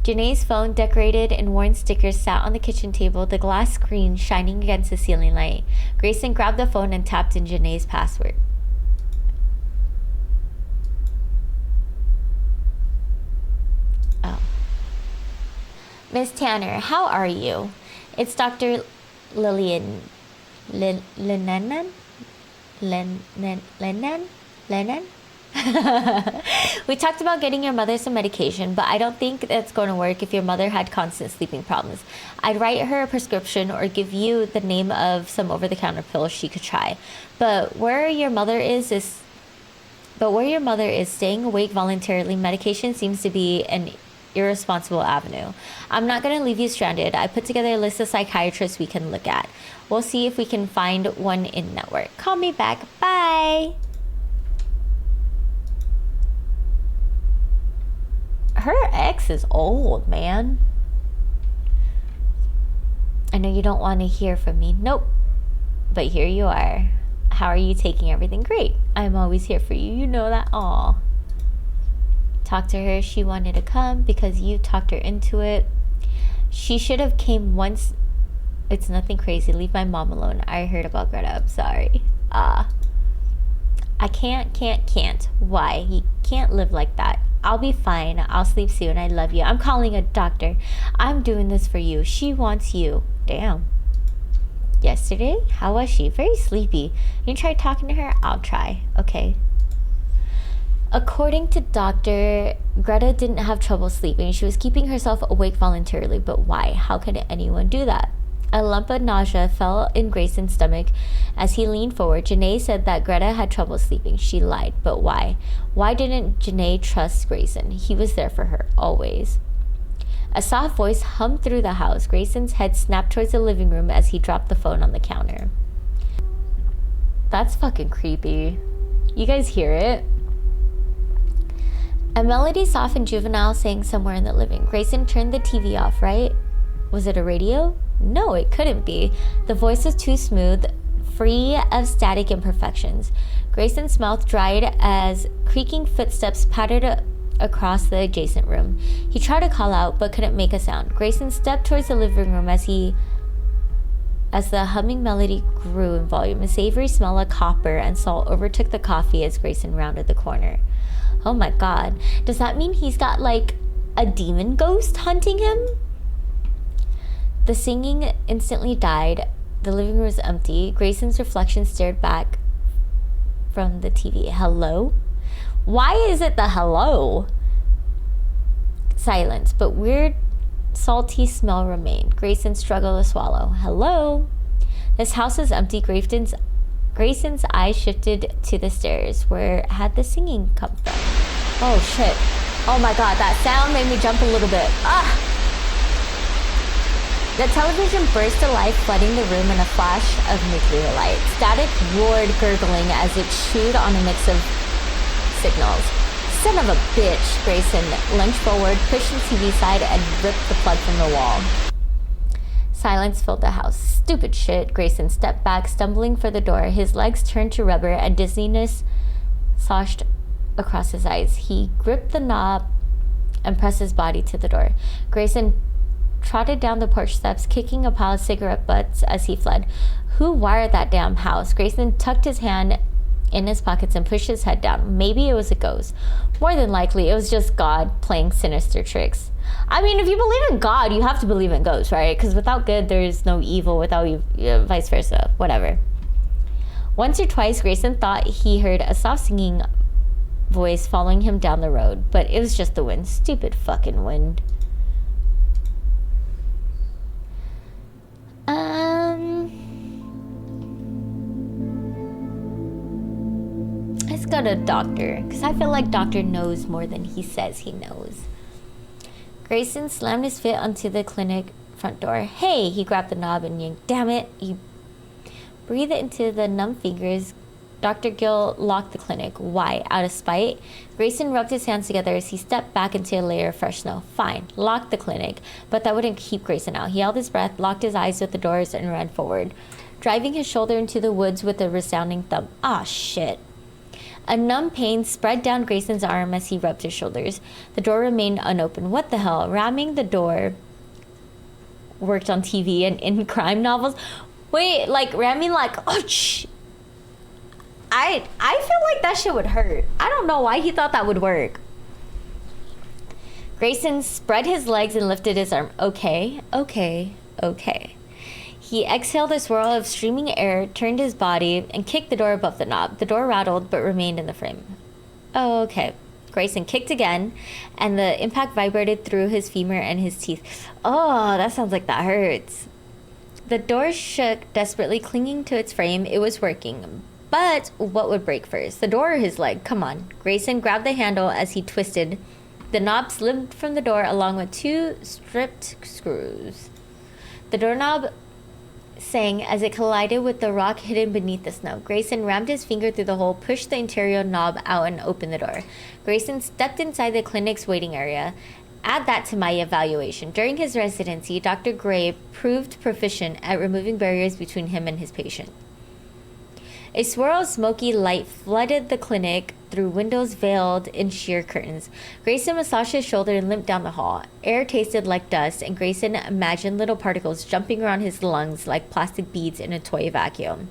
Janae's phone, decorated in worn stickers, sat on the kitchen table, the glass screen shining against the ceiling light. Grayson grabbed the phone and tapped in Janae's password. Oh. Miss Tanner, how are you? It's Dr. Lillian. Lennon? We talked about getting your mother some medication, but I don't think that's going to work if your mother had constant sleeping problems. I'd write her a prescription or give you the name of some over-the-counter pills she could try. But where your mother is staying awake voluntarily, medication seems to be an irresponsible avenue. I'm not going to leave you stranded. I put together a list of psychiatrists we can look at. We'll see if we can find one in network. Call me back. Bye. Her ex is old, man. I know you don't want to hear from me. Nope. But here you are. How are you taking everything? Great. I'm always here for you. You know that. Aw. Talk to her. She wanted to come because you talked her into it. She should have came once. It's nothing crazy. Leave my mom alone. I heard about Greta. I'm sorry. I can't. Why? You can't live like that. I'll be fine. I'll sleep soon. I love you. I'm calling a doctor. I'm doing this for you. She wants you. Damn. Yesterday? How was she? Very sleepy. You try talking to her? I'll try. Okay. According to Doctor, Greta didn't have trouble sleeping. She was keeping herself awake voluntarily, but why? How could anyone do that? A lump of nausea fell in Grayson's stomach as he leaned forward. Janae said that Greta had trouble sleeping. She lied, but why? Why didn't Janae trust Grayson? He was there for her, always. A soft voice hummed through the house. Grayson's head snapped towards the living room as he dropped the phone on the counter. That's fucking creepy. You guys hear it? A melody, soft and juvenile, sang somewhere in the living. Grayson turned the TV off, right? Was it a radio? No, it couldn't be. The voice was too smooth, free of static imperfections. Grayson's mouth dried as creaking footsteps pattered across the adjacent room. He tried to call out, but couldn't make a sound. Grayson stepped towards the living room as the humming melody grew in volume. A savory smell of copper and salt overtook the coffee as Grayson rounded the corner. Oh my god. Does that mean he's got like a demon ghost hunting him? The singing instantly died. The living room was empty. Grayson's reflection stared back from the TV. Hello? Why is it the hello? Silence, but weird salty smell remained. Grayson struggled to swallow. Hello? This house is empty. Grayson's eyes shifted to the stairs. Where had the singing come from? Oh shit. Oh my god, that sound made me jump a little bit. Ah! The television burst to life, flooding the room in a flash of nuclear light. Static roared, gurgling as it chewed on a mix of signals. Son of a bitch! Grayson lunged forward, pushed the TV side, and ripped the plug from the wall. Silence filled the house. Stupid shit. Grayson stepped back, stumbling for the door. His legs turned to rubber, and dizziness sloshed across his eyes. He gripped the knob and pressed his body to the door. Grayson trotted down the porch steps, kicking a pile of cigarette butts as he fled. Who wired that damn house? Grayson tucked his hand in his pockets and pushed his head down. Maybe it was a ghost. More than likely, it was just God playing sinister tricks. I mean, if you believe in God, you have to believe in ghosts, right? Because without good, there's no evil. Without vice versa. Whatever. Once or twice, Grayson thought he heard a soft singing voice following him down the road, but it was just the wind. Stupid fucking wind. Let's go to a doctor, because I feel like doctor knows more than he says he knows. Grayson slammed his foot onto the clinic front door. Hey, he grabbed the knob and yanked. Damn it. He breathed into the numb fingers. Dr. Gill locked the clinic. Why? Out of spite? Grayson rubbed his hands together as he stepped back into a layer of fresh snow. Fine, lock the clinic. But that wouldn't keep Grayson out. He held his breath, locked his eyes with the doors, and ran forward, driving his shoulder into the woods with a resounding thump. Ah, shit. A numb pain spread down Grayson's arm as he rubbed his shoulders. The door remained unopened. What the hell? Ramming the door worked on TV and in crime novels. Wait, like ramming like, oh, shh. I feel like that shit would hurt. I don't know why he thought that would work. Grayson spread his legs and lifted his arm. Okay. He exhaled a swirl of streaming air, turned his body, and kicked the door above the knob. The door rattled, but remained in the frame. Oh, okay. Grayson kicked again, and the impact vibrated through his femur and his teeth. Oh, that sounds like that hurts. The door shook, desperately clinging to its frame. It was working. But what would break first? The door or his leg? Come on. Grayson grabbed the handle as he twisted. The knob slipped from the door along with 2 stripped screws. The doorknob sang as it collided with the rock hidden beneath the snow. Grayson rammed his finger through the hole, pushed the interior knob out, and opened the door. Grayson stepped inside the clinic's waiting area. Add that to my evaluation. During his residency, Dr. Gray proved proficient at removing barriers between him and his patient. A swirl of smoky light flooded the clinic through windows veiled in sheer curtains. Grayson massaged his shoulder and limped down the hall. Air tasted like dust, and Grayson imagined little particles jumping around his lungs like plastic beads in a toy vacuum.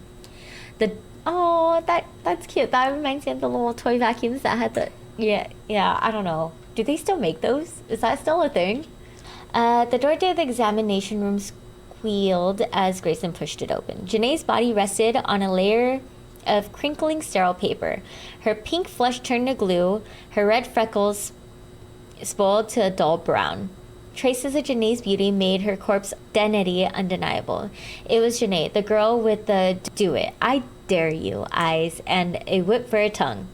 That's cute. That reminds me of the little toy vacuums that had the... Yeah, I don't know. Do they still make those? Is that still a thing? The door to the examination room squealed as Grayson pushed it open. Janae's body rested on a layer of crinkling sterile paper. Her pink flesh turned to glue, her red freckles spoiled to a dull brown. Traces of Janae's beauty made her corpse identity undeniable. It was Janae, the girl with the "do it, I dare you" eyes and a whip for a tongue.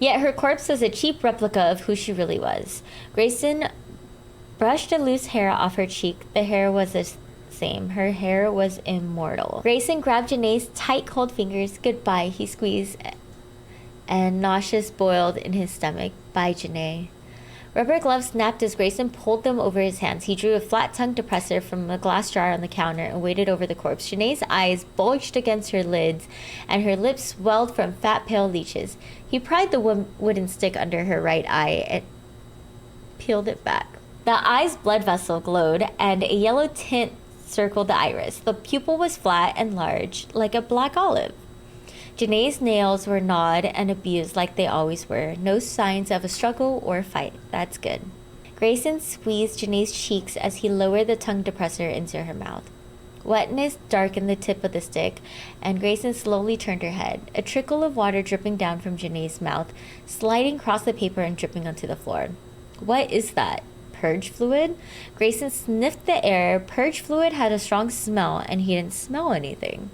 Yet her corpse was a cheap replica of who she really was. Grayson brushed the loose hair off her cheek. The hair was the same. Her hair was immortal. Grayson grabbed Janae's tight, cold fingers. Goodbye, he squeezed, and nauseous boiled in his stomach. Bye, Janae. Rubber gloves snapped as Grayson pulled them over his hands. He drew a flat-tongue depressor from a glass jar on the counter and waited over the corpse. Janae's eyes bulged against her lids, and her lips swelled from fat, pale leeches. He pried the wooden stick under her right eye and peeled it back. The eye's blood vessel glowed, and a yellow tint circled the iris. The pupil was flat and large, like a black olive. Janae's nails were gnawed and abused like they always were. No signs of a struggle or fight. That's good. Grayson squeezed Janae's cheeks as he lowered the tongue depressor into her mouth. Wetness darkened the tip of the stick, and Grayson slowly turned her head. A trickle of water dripping down from Janae's mouth, sliding across the paper and dripping onto the floor. What is that? Purge fluid? Grayson sniffed the air. Purge fluid had a strong smell, and he didn't smell anything.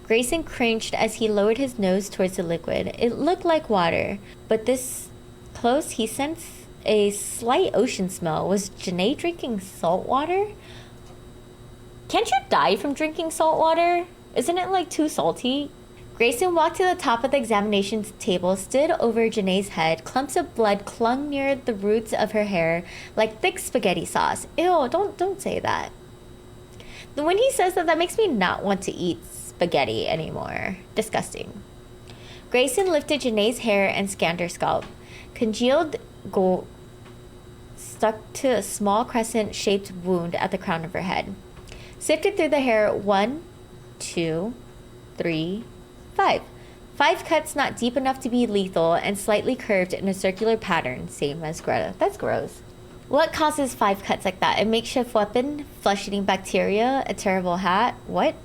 Grayson cringed as he lowered his nose towards the liquid. It looked like water, but this close he sensed a slight ocean smell. Was Janae drinking salt water? Can't you die from drinking salt water? Isn't it like too salty? Grayson walked to the top of the examination table, stood over Janae's head. Clumps of blood clung near the roots of her hair like thick spaghetti sauce. Ew, don't say that. When he says that makes me not want to eat spaghetti anymore. Disgusting. Grayson lifted Janae's hair and scanned her scalp. Congealed gold stuck to a small crescent-shaped wound at the crown of her head. Sifted through the hair. 1, 2, 3, 5. 5 cuts not deep enough to be lethal and slightly curved in a circular pattern, same as Greta. That's gross. What causes 5 cuts like that? A makeshift weapon? Flesh-eating bacteria? A terrible hat? What?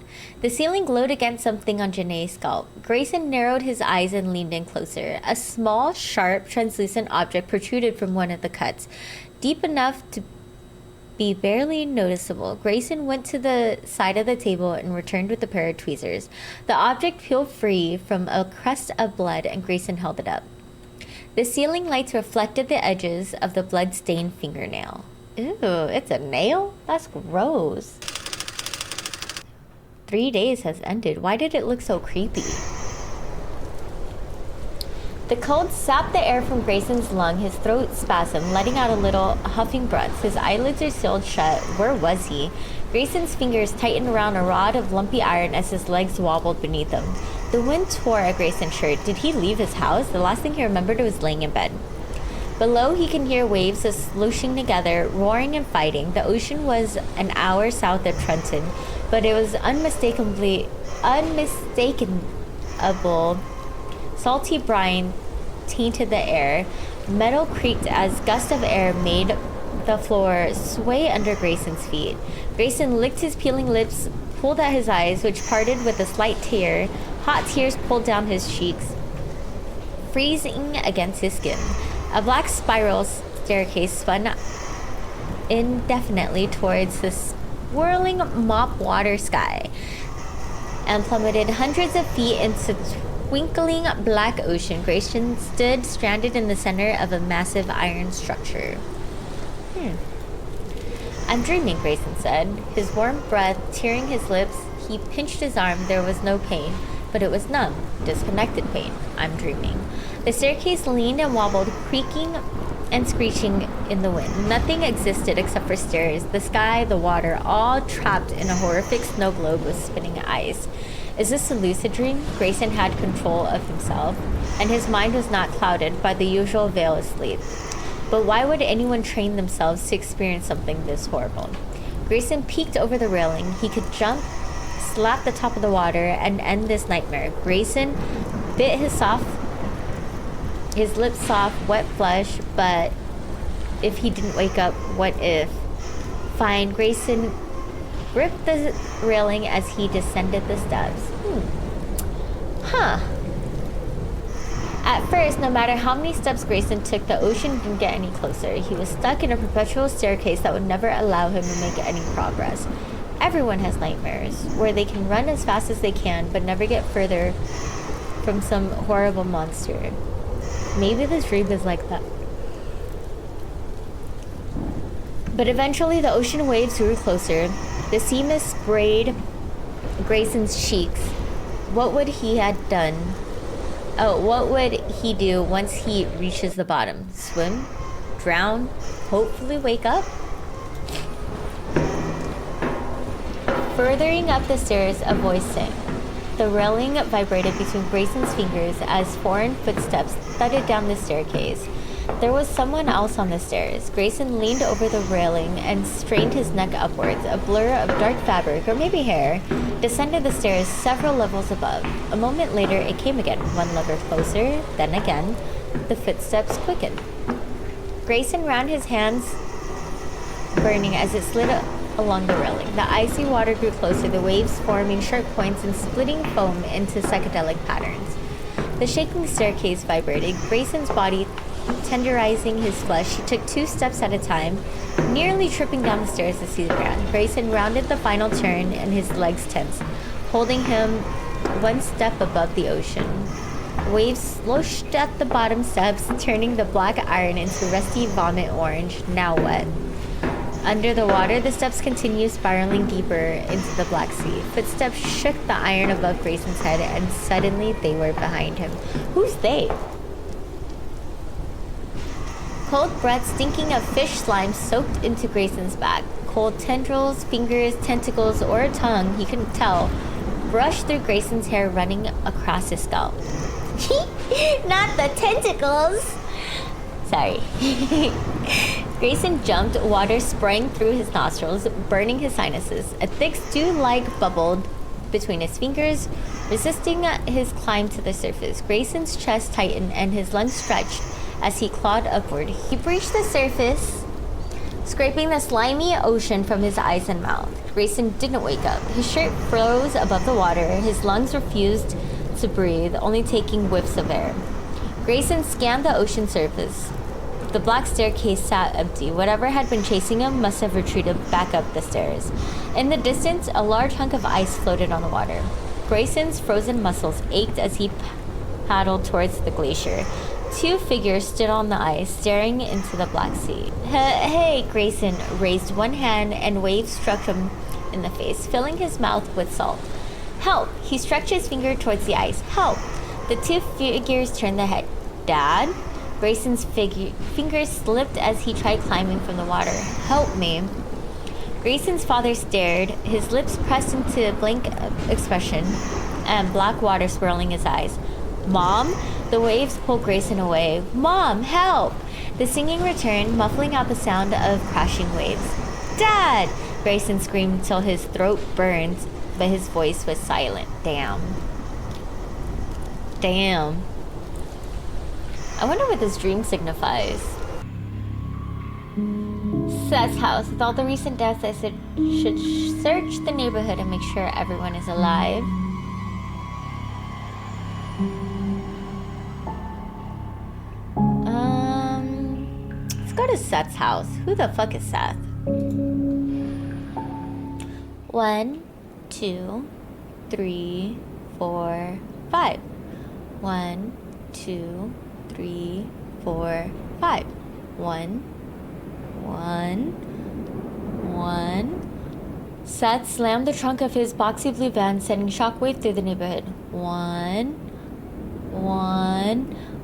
The ceiling glowed against something on Janae's scalp. Grayson narrowed his eyes and leaned in closer. A small, sharp, translucent object protruded from one of the cuts, deep enough to be barely noticeable. Grayson went to the side of the table and returned with a pair of tweezers. The object peeled free from a crest of blood, and Grayson held it up. The ceiling lights reflected the edges of the blood-stained fingernail. Ew, it's a nail? That's gross. 3 days has ended. Why did it look so creepy? The cold sapped the air from Grayson's lung. His throat spasmed, letting out a little huffing breath. His eyelids are sealed shut. Where was he? Grayson's fingers tightened around a rod of lumpy iron as his legs wobbled beneath him. The wind tore at Grayson's shirt. Did he leave his house? The last thing he remembered was laying in bed. Below, he can hear waves sloshing together, roaring and fighting. The ocean was an hour south of Trenton, but it was unmistakable. Salty brine tainted the air. Metal creaked as gusts of air made the floor sway under Grayson's feet. Grayson licked his peeling lips, pulled at his eyes, which parted with a slight tear. Hot tears pulled down his cheeks. freezing against his skin. A black spiral staircase spun indefinitely towards the swirling mop water sky and plummeted hundreds of feet into twinkling black ocean. Grayson stood stranded in the center of a massive iron structure. I'm dreaming, Grayson said, his warm breath tearing his lips. He pinched his arm. There was no pain, but it was numb, disconnected pain. I'm dreaming. The staircase leaned and wobbled, creaking and screeching in the wind. Nothing existed except for stairs, the sky, the water, all trapped in a horrific snow globe with spinning ice. Is this a lucid dream? Grayson had control of himself, and his mind was not clouded by the usual veil of sleep. But why would anyone train themselves to experience something this horrible? Grayson peeked over the railing. He could jump, slap the top of the water, and end this nightmare. Grayson bit his lips soft, wet flesh, but if he didn't wake up, what if? Fine, Grayson gripped the railing as he descended the steps. At first, no matter how many steps Grayson took, the ocean didn't get any closer. He was stuck in a perpetual staircase that would never allow him to make any progress. Everyone has nightmares, where they can run as fast as they can, but never get further from some horrible monster. Maybe this dream is like that. But eventually, the ocean waves grew closer. The sea mist sprayed Grayson's cheeks. What would he have done? What would he do once he reaches the bottom? Swim? Drown? Hopefully wake up? Furthering up the stairs, a voice sang. The railing vibrated between Grayson's fingers as foreign footsteps thudded down the staircase. There was someone else on the stairs. Grayson leaned over the railing and strained his neck upwards. A blur of dark fabric, or maybe hair, descended the stairs several levels above. A moment later, it came again, one level closer, then again. The footsteps quickened. Grayson ran his hands, burning as it slid along the railing. The icy water grew closer, the waves forming sharp points and splitting foam into psychedelic patterns. The shaking staircase vibrated, Grayson's body tenderizing his flesh. He took 2 steps at a time, nearly tripping down the stairs to see the ground. Grayson rounded the final turn and his legs tensed, holding him 1 step above the ocean. Waves sloshed at the bottom steps, turning the black iron into rusty vomit orange, now wet. Under the water, the steps continued spiraling deeper into the Black Sea. Footsteps shook the iron above Grayson's head, and suddenly they were behind him. Who's they? Cold breath stinking of fish slime soaked into Grayson's back. Cold tendrils, fingers, tentacles, or a tongue, he couldn't tell, brushed through Grayson's hair running across his scalp. Not the tentacles! Sorry. Grayson jumped, water sprang through his nostrils, burning his sinuses. A thick stew-like bubbled between his fingers, resisting his climb to the surface. Grayson's chest tightened and his lungs stretched as he clawed upward. He breached the surface, scraping the slimy ocean from his eyes and mouth. Grayson didn't wake up. His shirt froze above the water. His lungs refused to breathe, only taking whiffs of air. Grayson scanned the ocean surface. The black staircase sat empty. Whatever had been chasing him must have retreated back up the stairs. In the distance, a large hunk of ice floated on the water. Grayson's frozen muscles ached as he paddled towards the glacier. 2 figures stood on the ice, staring into the Black Sea. Hey, Grayson raised one hand and waves struck him in the face, filling his mouth with salt. Help! He stretched his finger towards the ice. Help! The 2 figures turned their head. Dad? Grayson's fingers slipped as he tried climbing from the water. Help me. Grayson's father stared, his lips pressed into a blank expression, and black water swirling his eyes. Mom? The waves pulled Grayson away. Mom, help! The singing returned, muffling out the sound of crashing waves. Dad! Grayson screamed till his throat burned, but his voice was silent. Damn. I wonder what this dream signifies. Seth's house. With all the recent deaths, I should search the neighborhood and make sure everyone is alive. go to Seth's house. Who the fuck is Seth? 1, 2, 3, 4, 5. 1, 2, 3, 4, 5. 1, 1. Seth slammed the trunk of his boxy blue van, sending shockwave through the neighborhood. 1.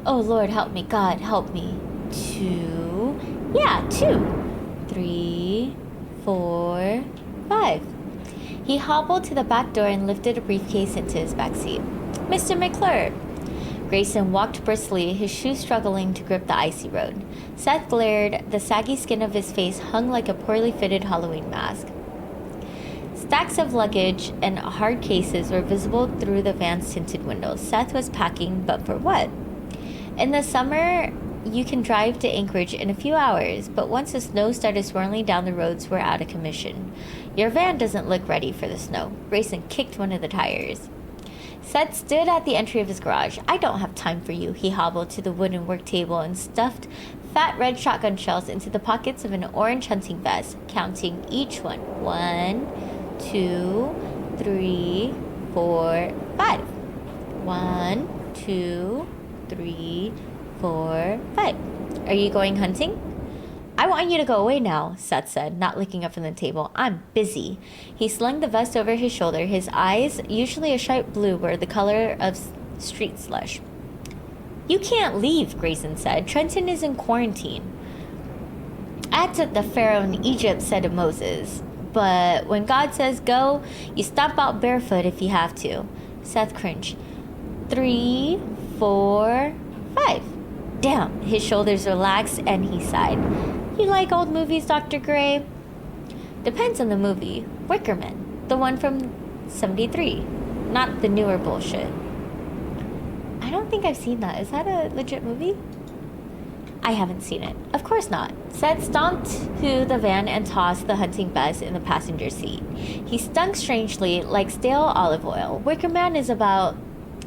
Oh Lord, help me. God, help me. 2. Yeah, 2. 3, 4, 5. He hobbled to the back door and lifted a briefcase into his backseat. Mr. McClure. Grayson walked briskly, his shoes struggling to grip the icy road. Seth glared. The saggy skin of his face hung like a poorly fitted Halloween mask. Stacks of luggage and hard cases were visible through the van's tinted windows. Seth was packing, but for what? In the summer, you can drive to Anchorage in a few hours, but once the snow started swirling down the roads, we're out of commission. Your van doesn't look ready for the snow. Grayson kicked one of the tires. Seth stood at the entry of his garage. I don't have time for you. He hobbled to the wooden work table and stuffed fat red shotgun shells into the pockets of an orange hunting vest, counting each one. 1, 2, 3, 4, 5. 1, 2, 3, 4, 5. Are you going hunting? I want you to go away now, Seth said, not looking up from the table. I'm busy. He slung the vest over his shoulder. His eyes, usually a sharp blue, were the color of street slush. You can't leave, Grayson said. Trenton is in quarantine. That's what the Pharaoh in Egypt said to Moses. But when God says go, you stomp out barefoot if you have to. Seth cringed. 3, 4, 5. Damn, his shoulders relaxed and he sighed. You like old movies, Dr. Gray? Depends on the movie. Wicker Man, the one from 73, not the newer bullshit. I don't think I've seen that. Is that a legit movie? I haven't seen it. Of course not. Seth stomped to the van and tossed the hunting vest in the passenger seat. He stunk strangely, like stale olive oil. Wicker Man is about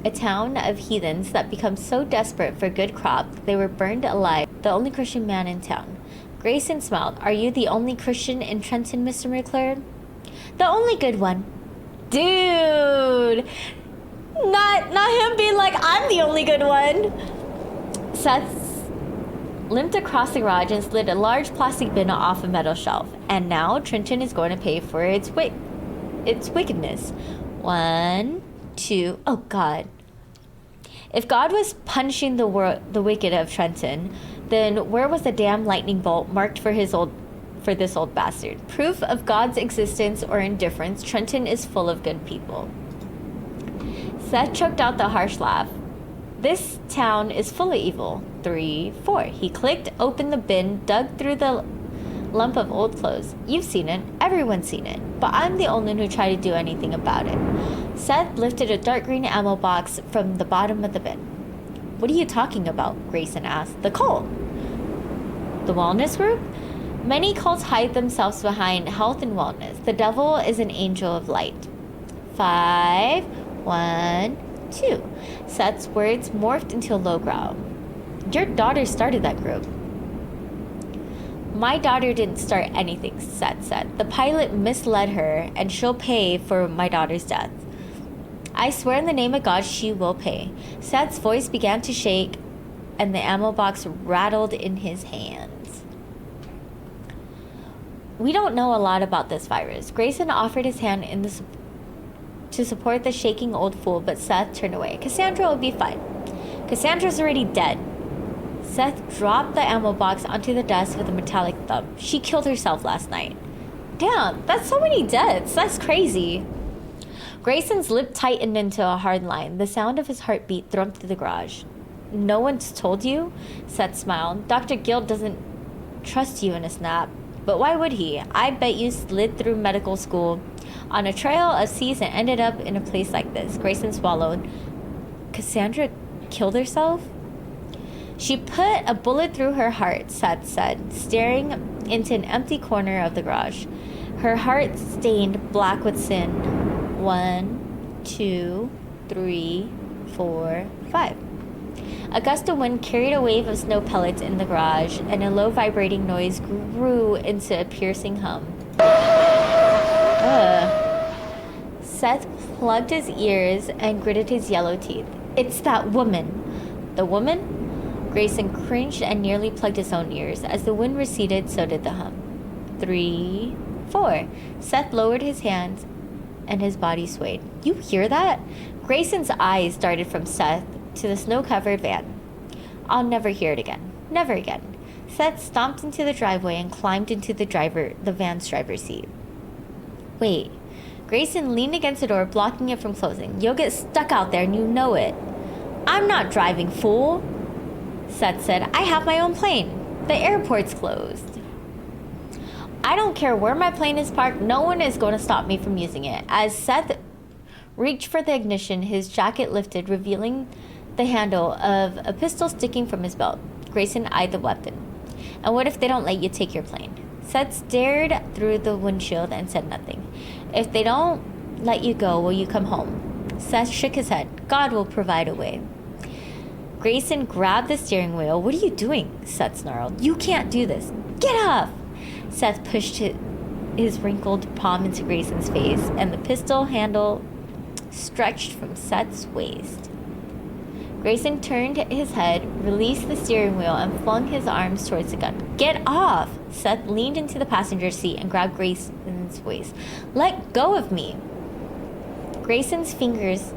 a town of heathens that become so desperate for good crop they were burned alive. The only Christian man in town. Grayson smiled. Are you the only Christian in Trenton, Mr. McClure? The only good one. Dude! Not him being like, I'm the only good one. Seth limped across the garage and slid a large plastic bin off a metal shelf. And now Trenton is going to pay for its wickedness. 1, 2. Oh God. If God was punishing the wicked of Trenton, then where was the damn lightning bolt marked for this old bastard? Proof of God's existence or indifference, Trenton is full of good people. Seth choked out the harsh laugh. This town is full of evil. 3, 4. He clicked open the bin, dug through the lump of old clothes. You've seen it. Everyone's seen it. But I'm the only one who tried to do anything about it. Seth lifted a dark green ammo box from the bottom of the bin. What are you talking about? Grayson asked. The cult. The wellness group? Many cults hide themselves behind health and wellness. The devil is an angel of light. 5, 1, 2. Seth's words morphed into a low growl. Your daughter started that group. My daughter didn't start anything, Seth said. The pilot misled her, and she'll pay for my daughter's death. I swear in the name of God, she will pay. Seth's voice began to shake, and the ammo box rattled in his hands. We don't know a lot about this virus. Grayson offered his hand to support the shaking old fool, but Seth turned away. Cassandra will be fine. Cassandra's already dead. Seth dropped the ammo box onto the desk with a metallic thump. She killed herself last night. Damn, that's so many deaths. That's crazy. Grayson's lip tightened into a hard line. The sound of his heartbeat thrummed through the garage. No one's told you? Seth smiled. Dr. Guild doesn't trust you in a snap. But why would he? I bet you slid through medical school on a trail of C's and ended up in a place like this. Grayson swallowed. Cassandra killed herself? She put a bullet through her heart, Seth said, staring into an empty corner of the garage. Her heart stained black with sin. 1, 2, 3, 4, 5. A gust of wind carried a wave of snow pellets in the garage, and a low vibrating noise grew into a piercing hum. Ugh. Seth plugged his ears and gritted his yellow teeth. It's that woman. The woman? Grayson cringed and nearly plugged his own ears. As the wind receded, so did the hum. 3, 4. Seth lowered his hands and his body swayed. You hear that? Grayson's eyes darted from Seth to the snow-covered van. I'll never hear it again. Never again. Seth stomped into the driveway and climbed into the van's driver's seat. Wait. Grayson leaned against the door, blocking it from closing. You'll get stuck out there and you know it. I'm not driving, fool, Seth said. I have my own plane. The airport's closed. I don't care where my plane is parked. No one is going to stop me from using it. As Seth reached for the ignition, his jacket lifted, revealing the handle of a pistol sticking from his belt. Grayson eyed the weapon. And what if they don't let you take your plane? Seth stared through the windshield and said nothing. If they don't let you go, will you come home? Seth shook his head. God will provide a way. Grayson grabbed the steering wheel. What are you doing? Seth snarled. You can't do this. Get off! Seth pushed his wrinkled palm into Grayson's face, and the pistol handle stretched from Seth's waist. Grayson turned his head, released the steering wheel, and flung his arms towards the gun. Get off! Seth leaned into the passenger seat and grabbed Grayson's waist. Let go of me! Grayson's fingers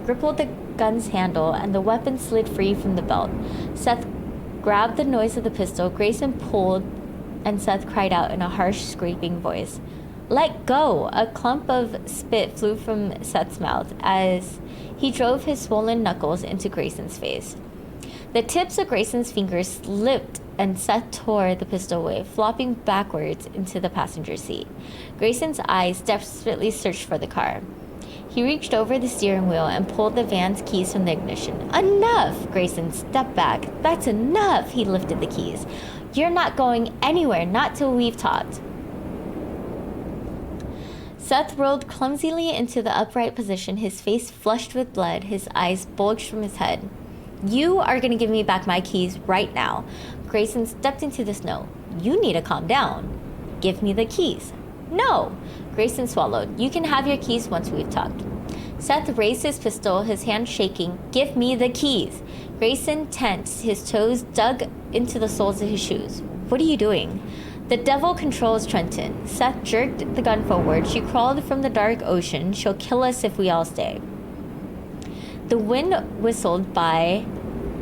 gripped the gun's handle, and the weapon slid free from the belt. Seth grabbed the noise of the pistol. Grayson pulled, and Seth cried out in a harsh, scraping voice. Let go! A clump of spit flew from Seth's mouth as he drove his swollen knuckles into Grayson's face. The tips of Grayson's fingers slipped, and Seth tore the pistol away, flopping backwards into the passenger seat. Grayson's eyes desperately searched for the car. He reached over the steering wheel and pulled the van's keys from the ignition. Enough! Grayson stepped back. That's enough! He lifted the keys. You're not going anywhere, not till we've talked. Seth rolled clumsily into the upright position, his face flushed with blood, his eyes bulged from his head. You are going to give me back my keys right now. Grayson stepped into the snow. You need to calm down. Give me the keys. No. Grayson swallowed. You can have your keys once we've talked. Seth raised his pistol, his hand shaking. Give me the keys. Grayson tensed, his toes dug into the soles of his shoes. What are you doing? The devil controls Trenton. Seth jerked the gun forward. She crawled from the dark ocean. She'll kill us if we all stay. The wind whistled by,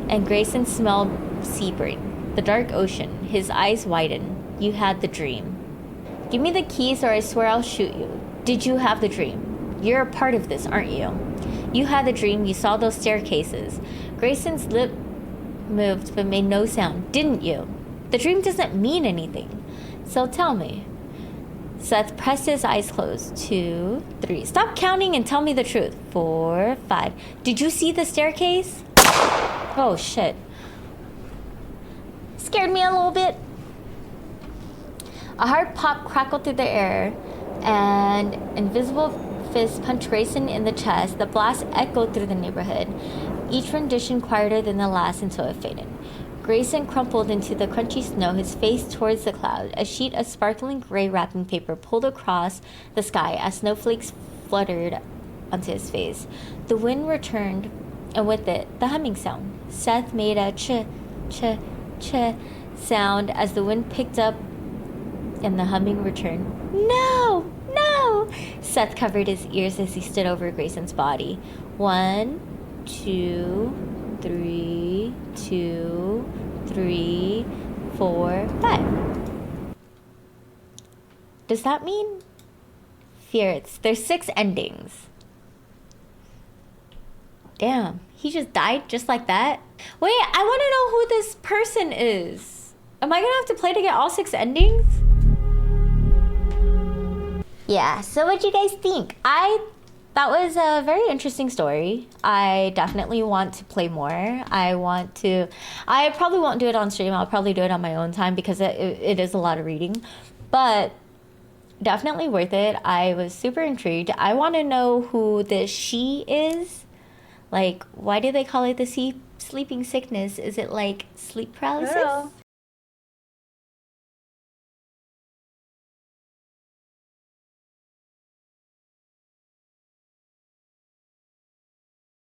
and Grayson smelled Sebring, the dark ocean. His eyes widened. You had the dream. Give me the keys or I swear I'll shoot you. Did you have the dream? You're a part of this, aren't you? You had the dream. You saw those staircases. Grayson's lip moved but made no sound. Didn't you? The dream doesn't mean anything. So tell me. Seth pressed his eyes closed. 2, 3. Stop counting and tell me the truth. 4, 5. Did you see the staircase? Oh, shit. Scared me a little bit. A hard pop crackled through the air, and invisible fist punched Grayson in the chest. The blast echoed through the neighborhood, each rendition quieter than the last until it faded. Grayson crumpled into the crunchy snow, his face towards the cloud. A sheet of sparkling gray wrapping paper pulled across the sky as snowflakes fluttered onto his face. The wind returned, and with it, the humming sound. Seth made a ch sound as the wind picked up and the humming returned. No! No! Seth covered his ears as he stood over Grayson's body. 1, 2, 3, 2, 3, 4, 5. Does that mean fear? There's 6 endings. Damn, he just died just like that? Wait, I want to know who this person is. Am I gonna have to play to get all 6 endings? Yeah, so what'd you guys think? That was a very interesting story. I definitely want to play more. I probably won't do it on stream. I'll probably do it on my own time because it is a lot of reading. But definitely worth it. I was super intrigued. I want to know who the she is. Like, why do they call it the sleeping sickness? Is it like sleep I paralysis? don't know.